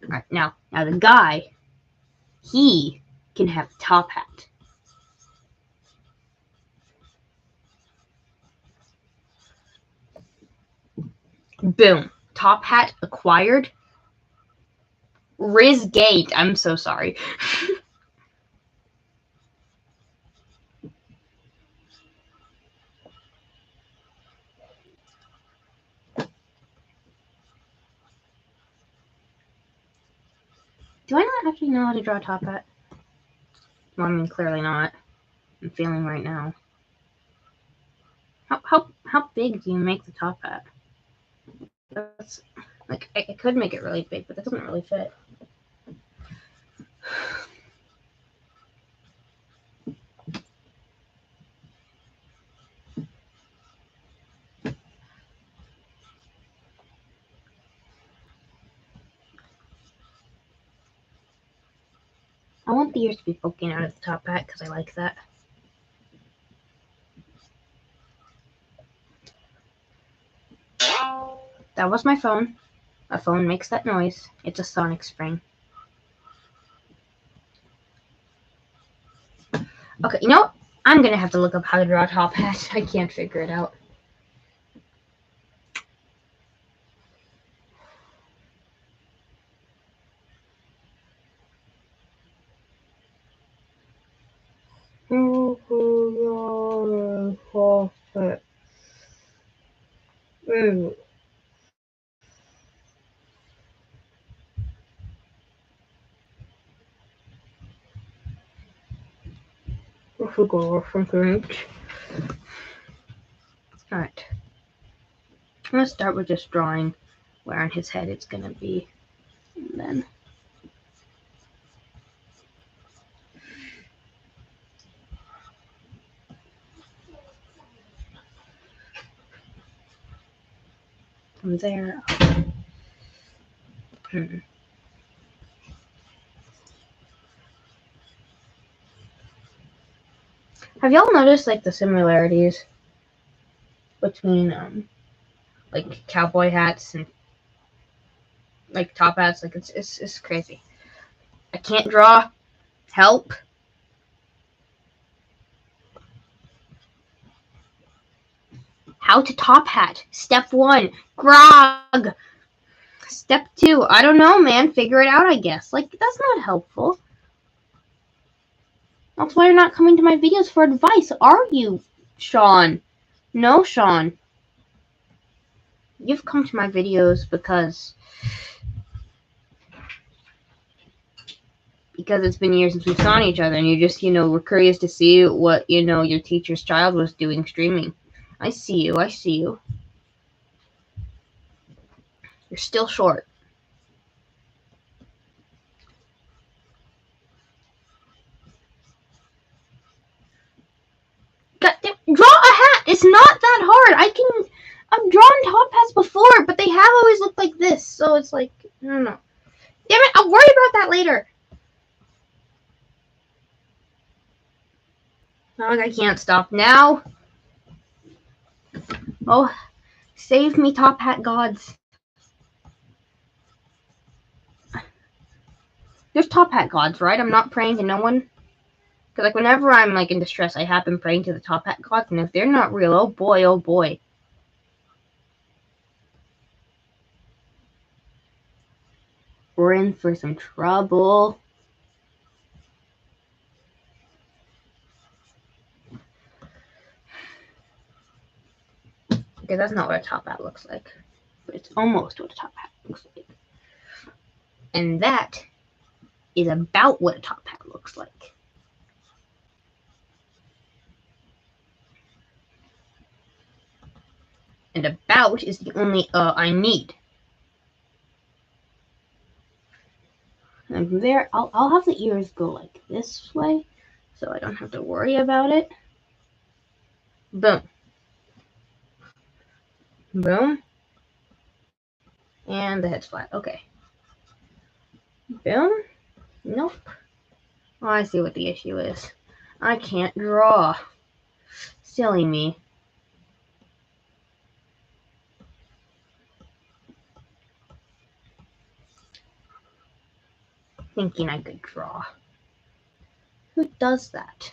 Alright, now the guy, he can have a top hat. Boom. Top hat acquired. Rizgate. I'm so sorry. Do I not actually know how to draw a top hat? Well, I mean, clearly not. I'm feeling right now. How big do you make the top hat? That's like I could make it really big, but that doesn't really fit. I want the ears to be poking out of the top hat because I like that. That was my phone. A phone makes that noise. It's a sonic spring. Okay, you know what? I'm gonna have to look up how to draw a top hat. I can't figure it out. Alright. I'm gonna start with just drawing where on his head it's gonna be. And then from there. Have y'all noticed like the similarities between like cowboy hats and like top hats? Like it's crazy. I can't draw. Help. How to top hat. Step 1. Grog. Step 2. I don't know, man. Figure it out, I guess. Like, that's not helpful. That's why you're not coming to my videos for advice, are you, Sean? No, Sean. You've come to my videos because it's been years since we've seen each other, and you just, were curious to see what, your teacher's child was doing streaming. I see you. I see you. You're still short. Draw a hat! It's not that hard. I've drawn top hats before, but they have always looked like this, so it's like, I don't know. Damn it, I'll worry about that later. Oh, I can't stop now. Oh, save me, top hat gods. There's top hat gods, right? I'm not praying to no one. Because, like, whenever I'm, like, in distress, I have been praying to the top hat gods, and if they're not real, oh boy, oh boy. We're in for some trouble. Okay, that's not what a top hat looks like. But it's almost what a top hat looks like. And that is about what a top hat looks like. And about is the only I need. And from there, I'll have the ears go like this way, so I don't have to worry about it. Boom. Boom. And the head's flat. Okay. Boom. Nope. Oh, I see what the issue is. I can't draw. Silly me. Thinking I could draw. Who does that?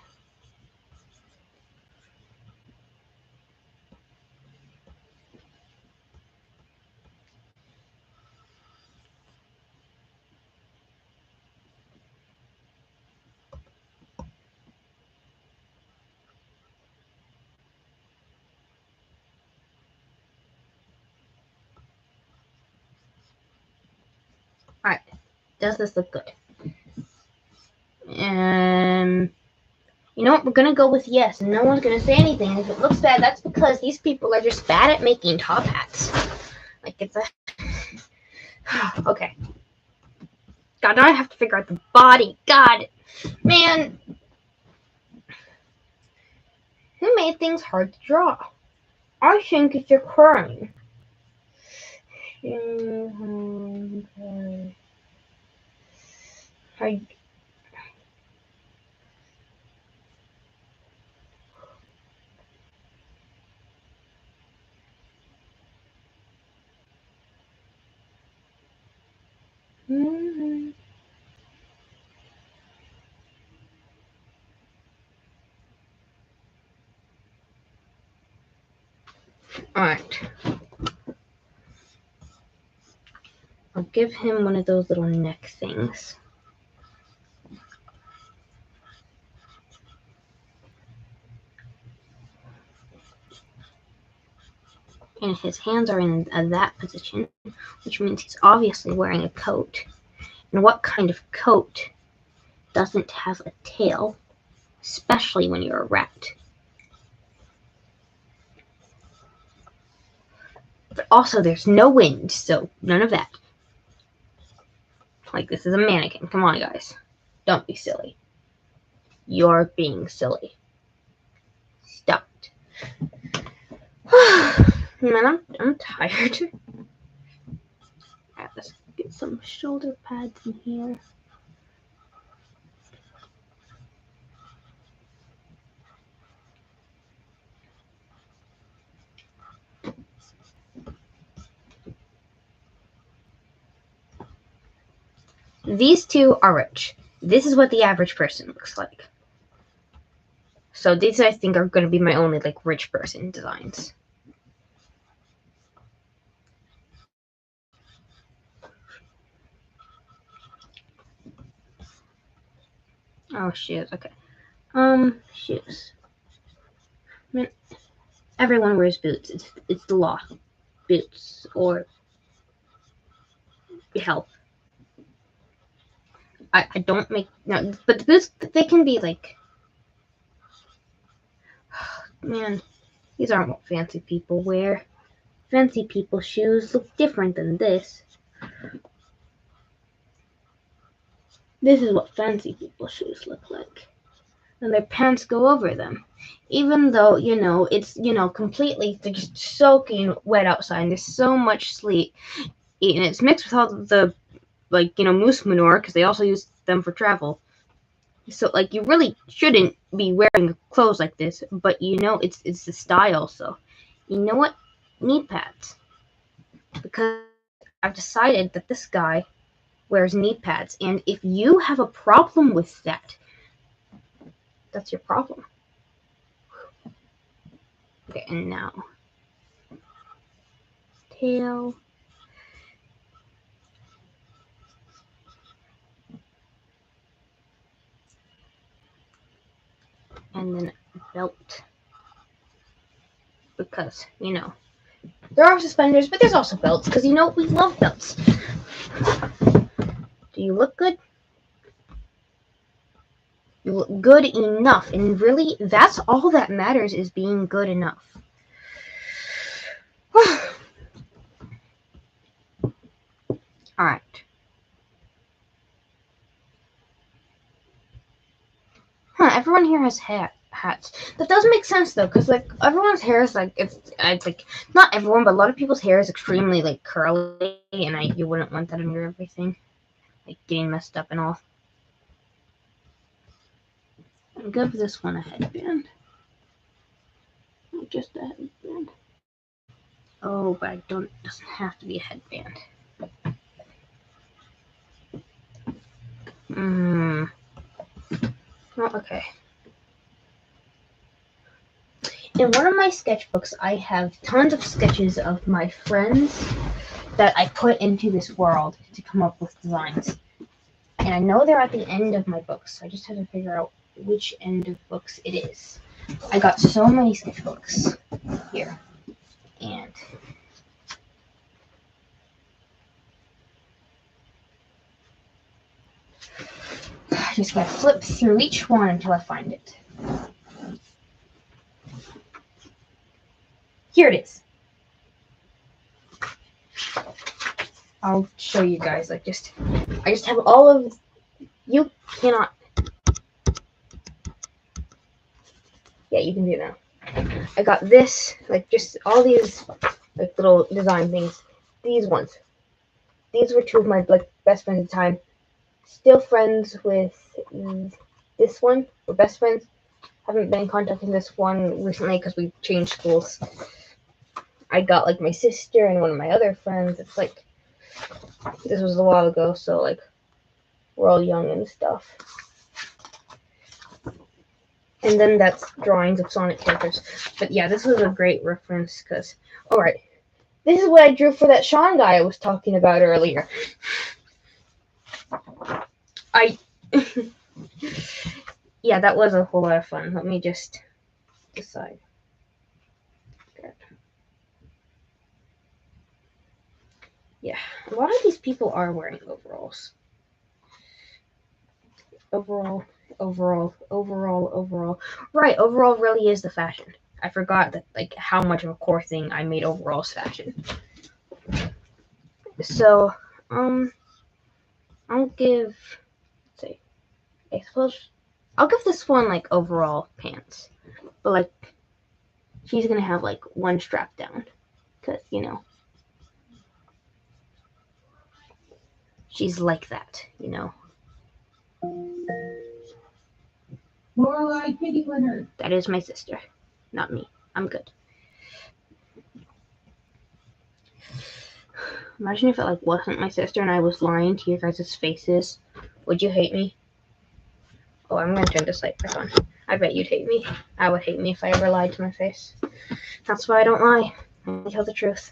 Alright. Does this look good? You know what? We're gonna go with yes, and no one's gonna say anything. And if it looks bad, that's because these people are just bad at making top hats. Like, it's a... Okay. God, now I have to figure out the body. God. Man. Who made things hard to draw? I think it's your crying. I... Alright. I'll give him one of those little neck things. And his hands are in that position, which means he's obviously wearing a coat. And what kind of coat doesn't have a tail, especially when you're a rat? But also, there's no wind, so none of that. Like, this is a mannequin. Come on, guys. Don't be silly. You're being silly. Stop it. Man, I'm tired. Alright, let's get some shoulder pads in here. These two are rich. This is what the average person looks like. So these, I think, are going to be my only, like, rich person designs. Oh, shoes. Okay. Shoes. I mean, everyone wears boots. It's the law. Boots or help. I don't make no, but the boots, they can be like. Man, these aren't what fancy people wear. Fancy people's shoes look different than this. This is what fancy people's shoes look like. And their pants go over them. Even though, it's, completely just soaking wet outside and there's so much sleet. And it's mixed with all the, moose manure, because they also use them for travel. So, you really shouldn't be wearing clothes like this, but, it's the style, so. You know what? Knee pads. Because I've decided that this guy wears knee pads, and if you have a problem with that, that's your problem. Okay, and now tail. And then belt. Because, there are suspenders, but there's also belts, because, we love belts. Do you look good? You look good enough, and really, that's all that matters, is being good enough. Alright. Everyone here has hats. That does make sense, though, because, everyone's hair is, it's not everyone, but a lot of people's hair is extremely, curly, and you wouldn't want that under everything. Getting messed up and all. I'll give this one a headband. Just a headband. Oh, but it doesn't have to be a headband. Well, okay. In one of my sketchbooks, I have tons of sketches of my friends that I put into this world to come up with designs. And I know they're at the end of my books, so I just have to figure out which end of books it is. I got so many sketchbooks here. And I just gotta flip through each one until I find it. Here it is. I'll show you guys. I just have all of. You cannot. Yeah, you can do that. I got this, just all these, little design things. These ones. These were two of my, best friends at the time. Still friends with this one. We're best friends. Haven't been in contact with this one recently because we changed schools. I got, my sister and one of my other friends. It's, this was a while ago, so, we're all young and stuff. And then that's drawings of Sonic characters. But yeah, this was a great reference because, alright, this is what I drew for that Sean guy I was talking about earlier. Yeah, that was a whole lot of fun. Let me just decide. Good. Yeah, a lot of these people are wearing overalls. Overall. Right, overall really is the fashion. I forgot that, like, how much of a core thing I made overalls fashion. So, I'll give, let's see, I suppose, I'll give this one, like, overall pants. But, like, she's gonna have, like, one strap down. Because, you know, she's like that, you know. Lorelai Piggy Leonard. That is my sister, not me. I'm good. Imagine if it, like, wasn't my sister and I was lying to your guys' faces. Would you hate me? Oh, I'm gonna turn this light back on. I bet you'd hate me. I would hate me if I ever lied to my face. That's why I don't lie. I tell the truth.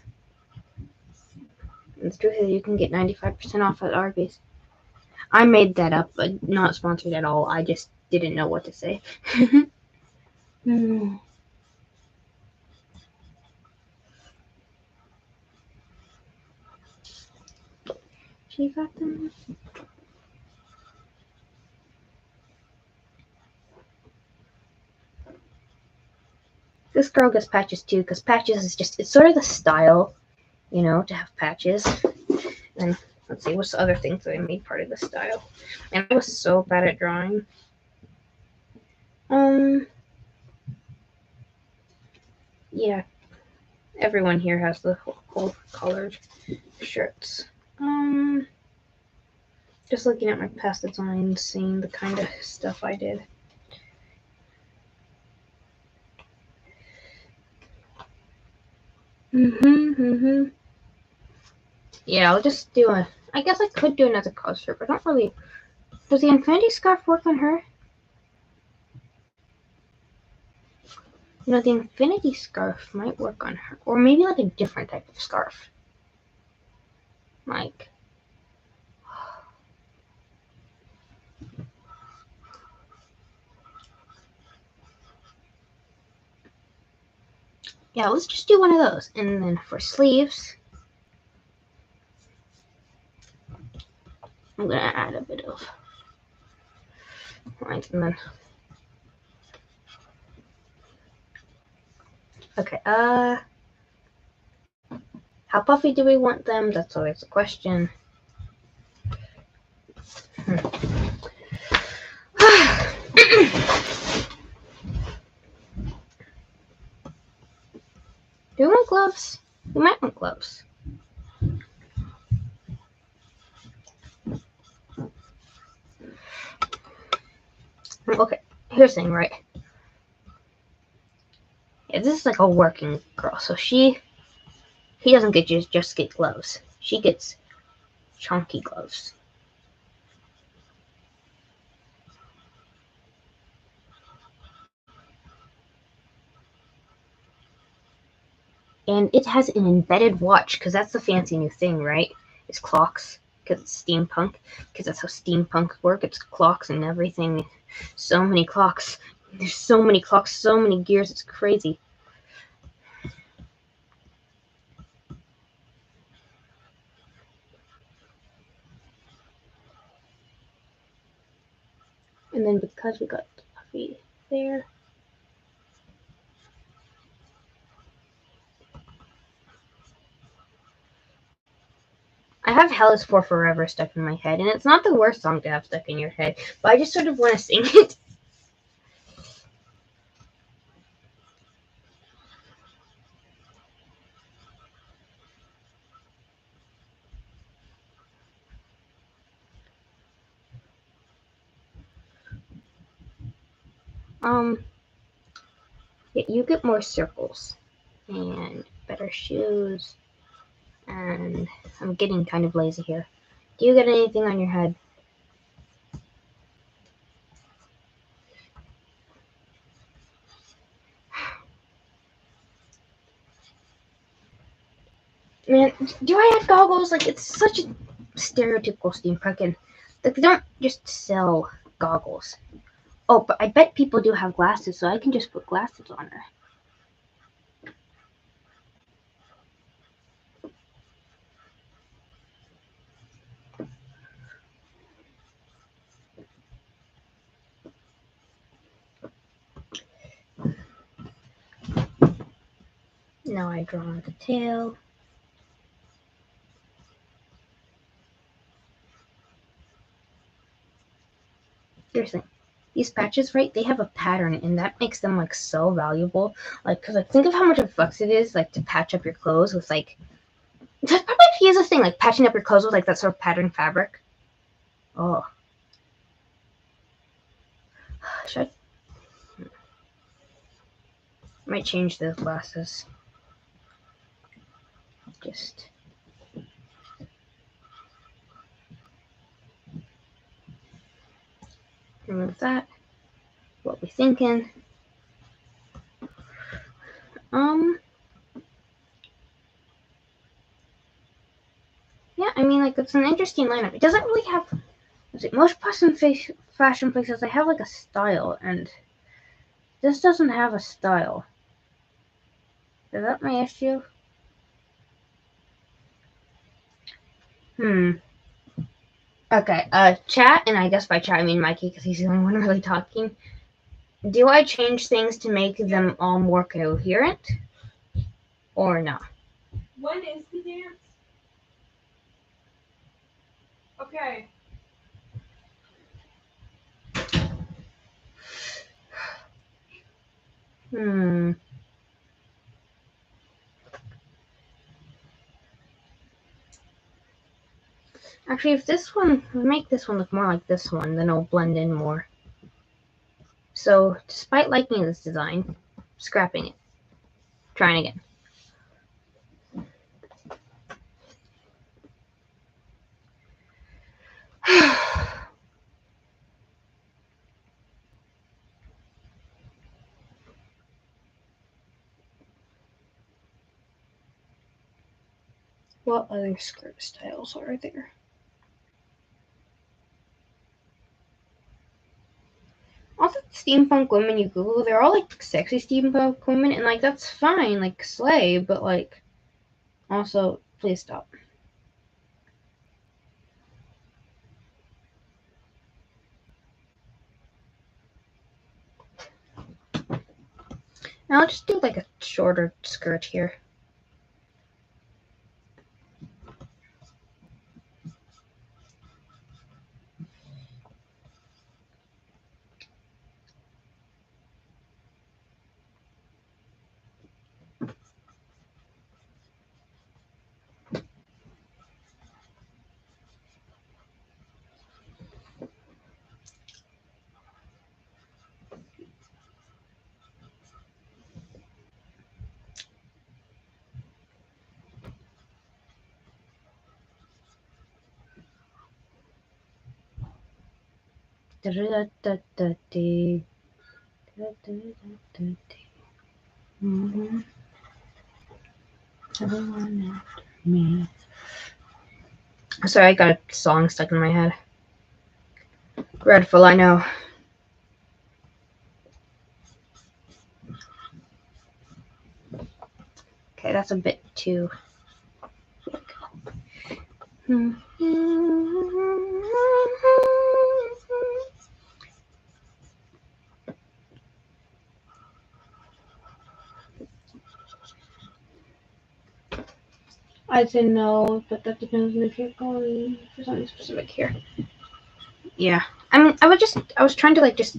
And the truth is you can get 95% off at Arby's. I made that up, but not sponsored at all. I just didn't know what to say. She got them. This girl gets patches too, because patches is just, it's sort of the style, you know, to have patches. And let's see, what's the other things that I made part of the style? And I was so bad at drawing. Yeah. Everyone here has the whole colored shirts. Just looking at my past designs, seeing the kind of stuff I did. Yeah, I'll just do a. I guess I could do another coaster, but I don't really. Does the infinity scarf work on her? You know, the infinity scarf might work on her, or maybe like a different type of scarf. Like. Yeah, let's just do one of those. And then for sleeves, I'm gonna add a bit of lines and then. Okay, how puffy do we want them? That's always a question. Do we want gloves? We might want gloves. Okay, here's the thing, right? Yeah, this is like a working girl, so he doesn't get just get gloves. She gets chunky gloves. And it has an embedded watch, because that's the fancy new thing, right? It's clocks, because it's steampunk, because that's how steampunk work. It's clocks and everything. So many clocks. There's so many clocks, so many gears, it's crazy. And then because we got Puffy there, I have Hell is for Forever stuck in my head, and it's not the worst song to have stuck in your head, but I just sort of want to sing it. Yeah, you get more circles and better shoes, and I'm getting kind of lazy here. Do you get anything on your head? Man, do I have goggles? Like, it's such a stereotypical steampunk, and like, they don't just sell goggles. Oh, but I bet people do have glasses, so I can just put glasses on her. Now I draw the tail. Seriously, these patches, right? They have a pattern, and that makes them like so valuable. Like, cause like think of how much of fucks it is, like to patch up your clothes with like. That's probably the easiest thing, like patching up your clothes with like that sort of pattern fabric. Oh, should I might change those glasses. Just remove that. What we thinking? Yeah, I mean, like, it's an interesting lineup. It doesn't really have. Most fashion places, they have like a style, and this doesn't have a style. Is that my issue? Okay, chat, and I guess by chat I mean Mikey, because he's the only one really talking. Do I change things to make them all more coherent? Or not? When is the dance? Okay. Actually, if this one, make this one look more like this one, then it'll blend in more. So, despite liking this design, scrapping it. Trying again. What other skirt styles are there? All the steampunk women you Google, they're all like sexy steampunk women, and like that's fine, like slay, but like also please stop. Now I'll just do like a shorter skirt here. Everyone after me. Sorry, I got a song stuck in my head. Dreadful, I know. Okay, that's a bit too. I didn't know, but that depends on if you're going for something specific here. Yeah, I mean, I was trying to like just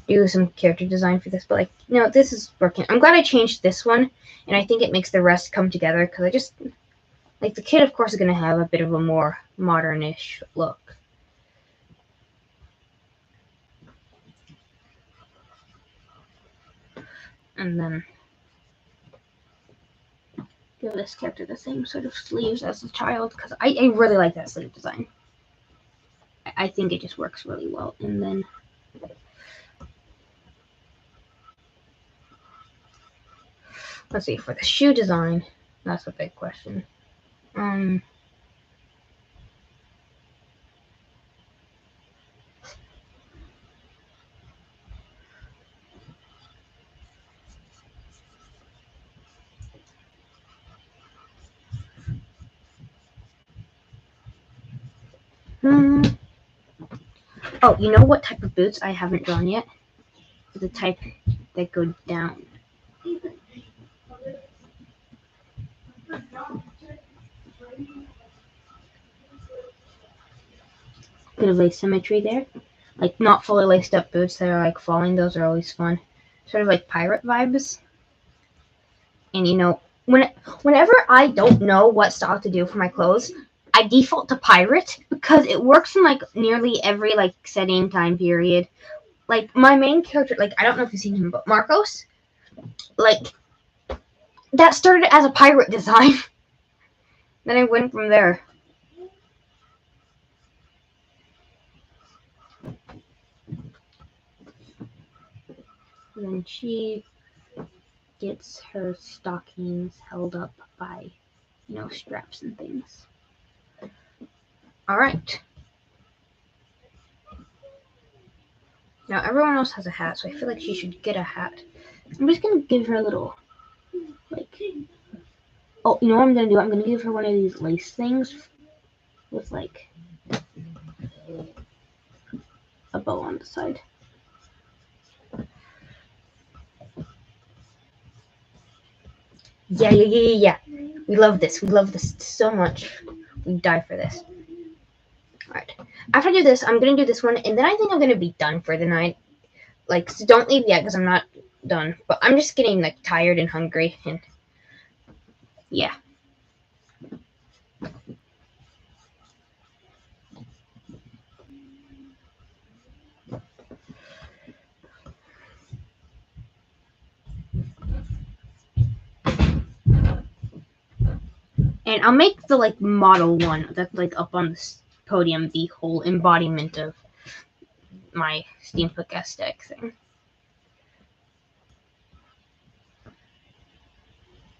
do some character design for this, but like, no, this is working. I'm glad I changed this one, and I think it makes the rest come together because I just like the kid, of course, is gonna have a bit of a more modern-ish look. And then give this character the same sort of sleeves as the child because I really like that sleeve design. I think it just works really well. And then let's see, for the shoe design, that's a big question. Um. Hmm. Oh, you know what type of boots I haven't drawn yet? The type that go down. Bit of asymmetry there. Like not fully laced up boots that are like falling. Those are always fun. Sort of like pirate vibes. And you know, whenever I don't know what style to do for my clothes, I default to pirate because it works in like nearly every like setting time period. Like my main character, like I don't know if you've seen him, but Marcos, like that started as a pirate design. Then I went from there. And then she gets her stockings held up by, straps and things. All right. Now everyone else has a hat, so I feel like she should get a hat. I'm just gonna give her a little, like, oh, you know what I'm gonna do? I'm gonna give her one of these lace things with like a bow on the side. Yeah. We love this. We love this so much. We die for this. Alright. After I do this, I'm gonna do this one, and then I think I'm gonna be done for the night. Like, so don't leave yet, because I'm not done. But I'm just getting, like, tired and hungry, and yeah. And I'll make the, like, model one that's, like, up on the podium, the whole embodiment of my steampunk aesthetic thing.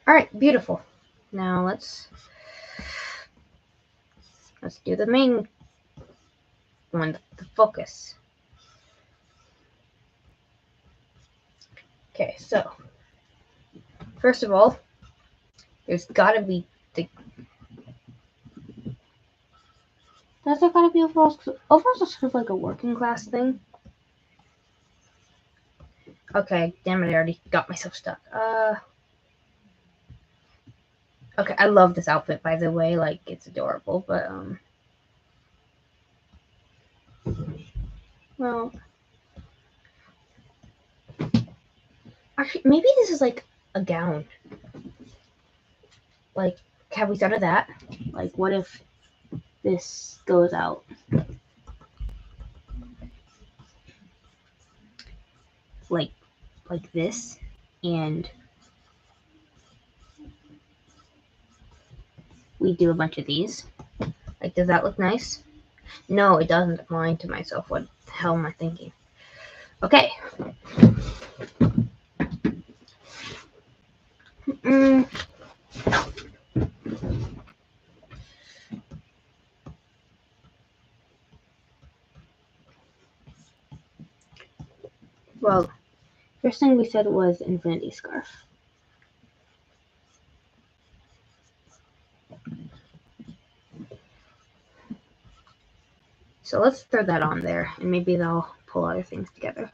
Alright, beautiful. Now let's do the main one, the focus. Okay, so first of all, there's gotta be the. Does there gotta be overalls? Overalls are sort of like a working class thing. Okay, damn it, I already got myself stuck. Okay, I love this outfit, by the way. Like, it's adorable, but, well, actually, maybe this is, like, a gown. Like, have we thought of that? Like, what if this goes out? Like this, and we do a bunch of these. Like, does that look nice? No, it doesn't. I'm lying to myself. What the hell am I thinking? Okay. Well, first thing we said was infinity scarf. So let's throw that on there, and maybe they'll pull other things together.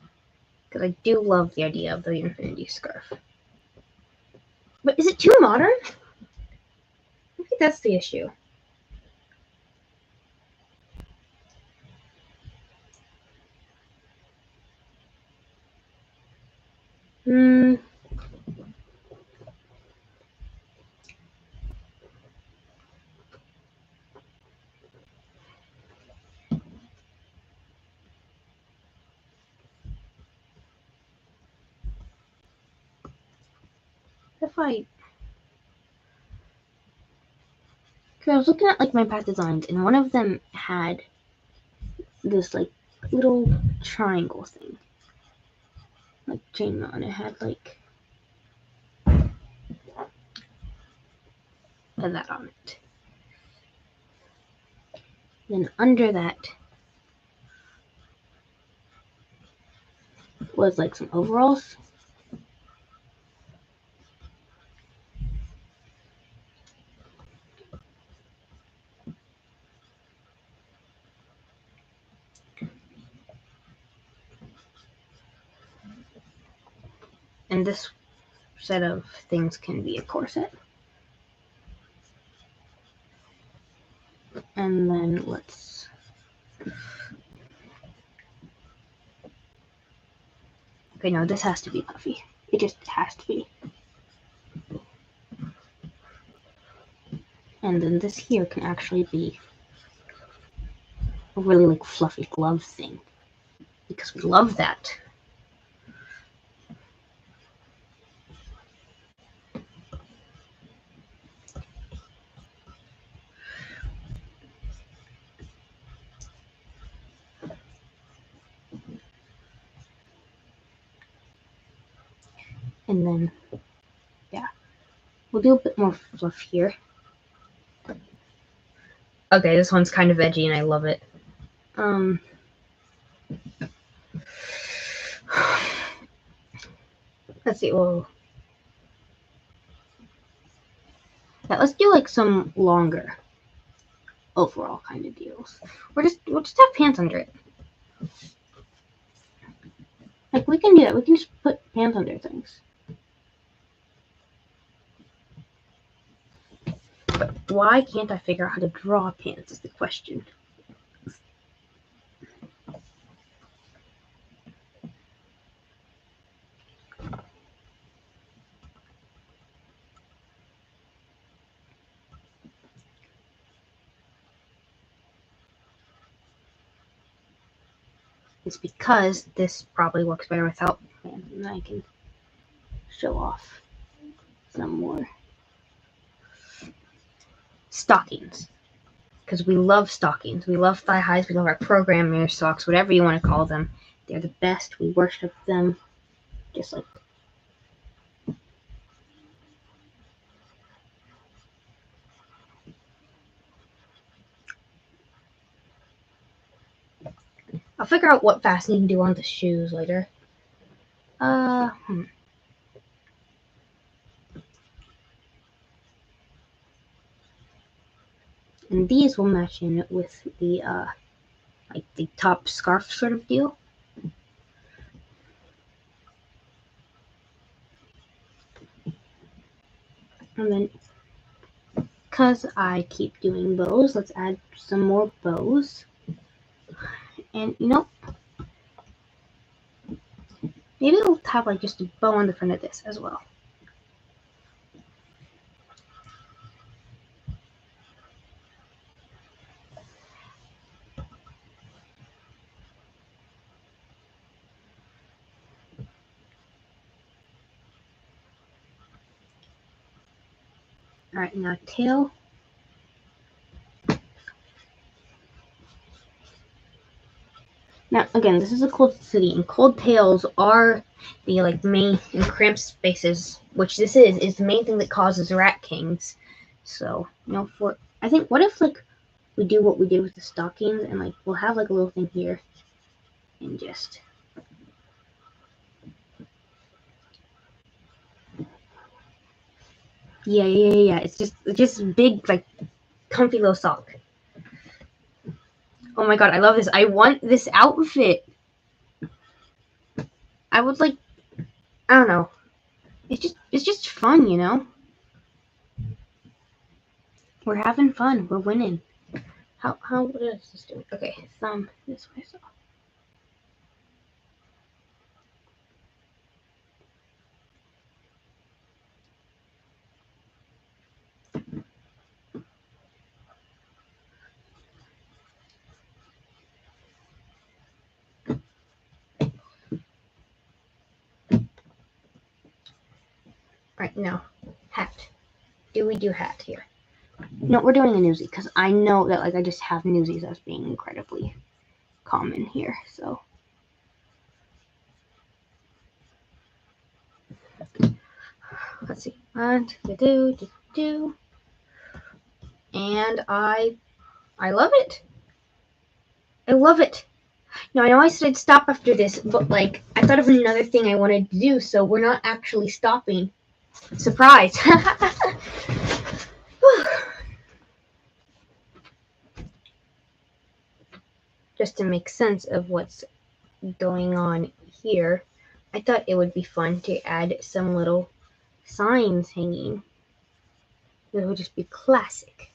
Because I do love the idea of the infinity scarf. But is it too modern? I think that's the issue. If I... Cause I was looking at, like, my past designs, and one of them had this, like, little triangle thing. Like, chainmail, and it had, like, that on it. Then under that was like some overalls. And this set of things can be a corset. And then let's okay, no, this has to be puffy. It just has to be. And then this here can actually be a really like fluffy glove thing. Because we love that. And then, yeah, we'll do a bit more fluff here. Okay, this one's kind of edgy and I love it. Let's see, well, yeah, let's do like some longer overall kind of deals. We'll just have pants under it. Like we can do that. We can just put pants under things. But why can't I figure out how to draw pants is the question. It's because this probably works better without pants, and I can show off some more stockings. Because we love stockings. We love thigh highs. We love our program mirror socks, whatever you want to call them. They're the best. We worship them. Just like I'll figure out what fastening to do on the shoes later. And these will match in with the like the top scarf sort of deal. And then, because I keep doing bows, let's add some more bows. And you know, maybe we'll have like just a bow on the front of this as well. Alright, now tail. Now, again, this is a cold city, and cold tails are the like main and cramped spaces, which this is the main thing that causes rat kings. So, you know, I think, what if like we do what we did with the stockings, and like we'll have like a little thing here, and just yeah. It's just big like comfy little sock. Oh my god, I love this. I want this outfit. I would like, I don't know. It's just fun, you know? We're having fun. We're winning. What is this doing? Okay, thumb this way. So. Right, now, hat. Do we do hat here? No, we're doing a newsie, because I know that, like, I just have newsies as being incredibly common here, so. Let's see. And and I love it. I love it. Now, I know I said I'd stop after this, but, like, I thought of another thing I wanted to do, so we're not actually stopping. Surprise! Just to make sense of what's going on here, I thought it would be fun to add some little signs hanging. It would just be classic.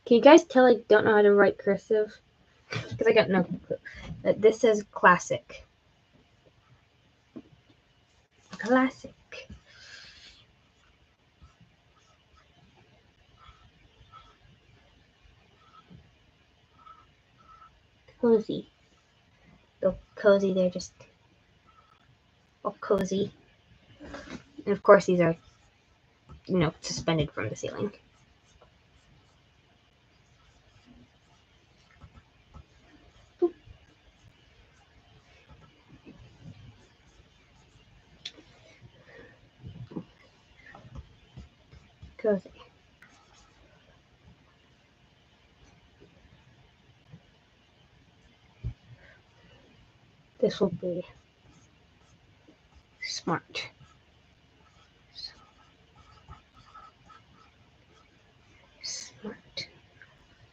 Can you guys tell I don't know how to write cursive? Because I got no clue. This says classic. Classic. Cozy. So cozy, they're just all cozy. And of course these are, suspended from the ceiling. Cozy. This will be smart. Smart.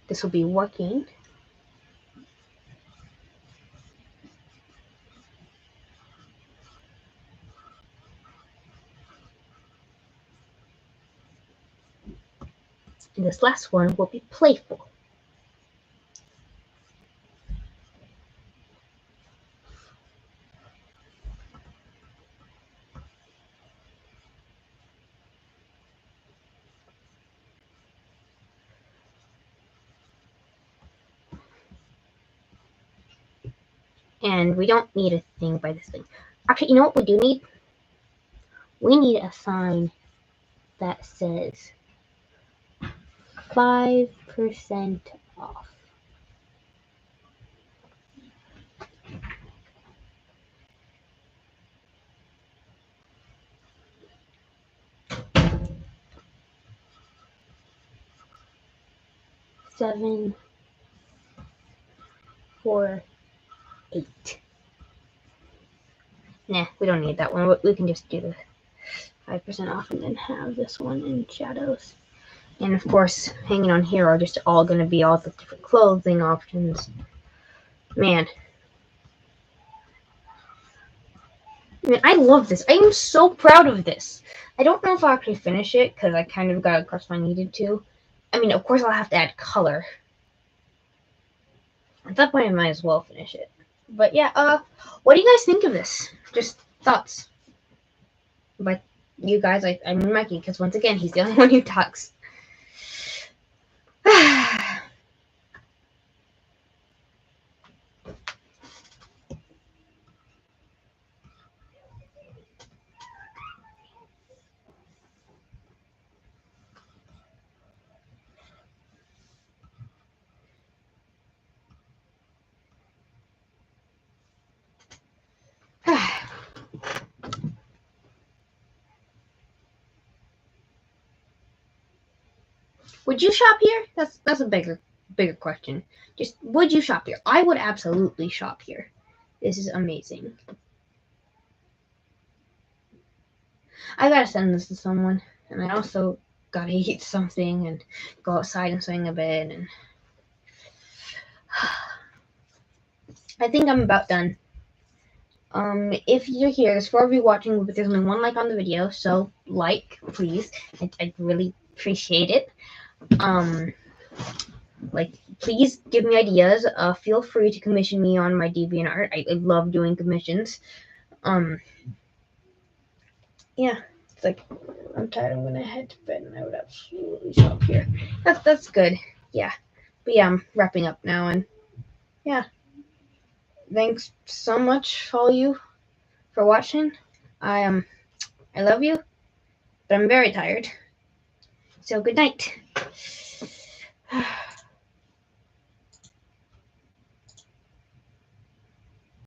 This will be working. And this last one will be playful. And we don't need a thing by this thing. Actually, you know what we do need? We need a sign that says 5% off. Seven, 4, 8. Nah, we don't need that one. We can just do the 5% off and then have this one in shadows. And of course, hanging on here are just all going to be all the different clothing options. Man, I love this. I am so proud of this. I don't know if I'll actually finish it because I kind of got across what I needed to. I mean, of course, I'll have to add color. At that point, I might as well finish it. But yeah, what do you guys think of this? Just thoughts. But you guys, I mean Mikey, because once again, he's the only one who talks. Would you shop here? That's a bigger question. Just would you shop here? I would absolutely shop here. This is amazing. I gotta send this to someone, and I also gotta eat something and go outside and swing a bit. And I think I'm about done. If you're here, there's 4 of you watching, but there's only 1 like on the video, so like, please. I'd really appreciate it. Like, please give me ideas. Feel free to commission me on my DeviantArt. I love doing commissions. Yeah, it's like, I'm tired. I'm gonna head to bed, and I would absolutely shop here. That's good. Yeah, but yeah, I'm wrapping up now, and yeah, thanks so much, all you, for watching. I love you, but I'm very tired. So good night.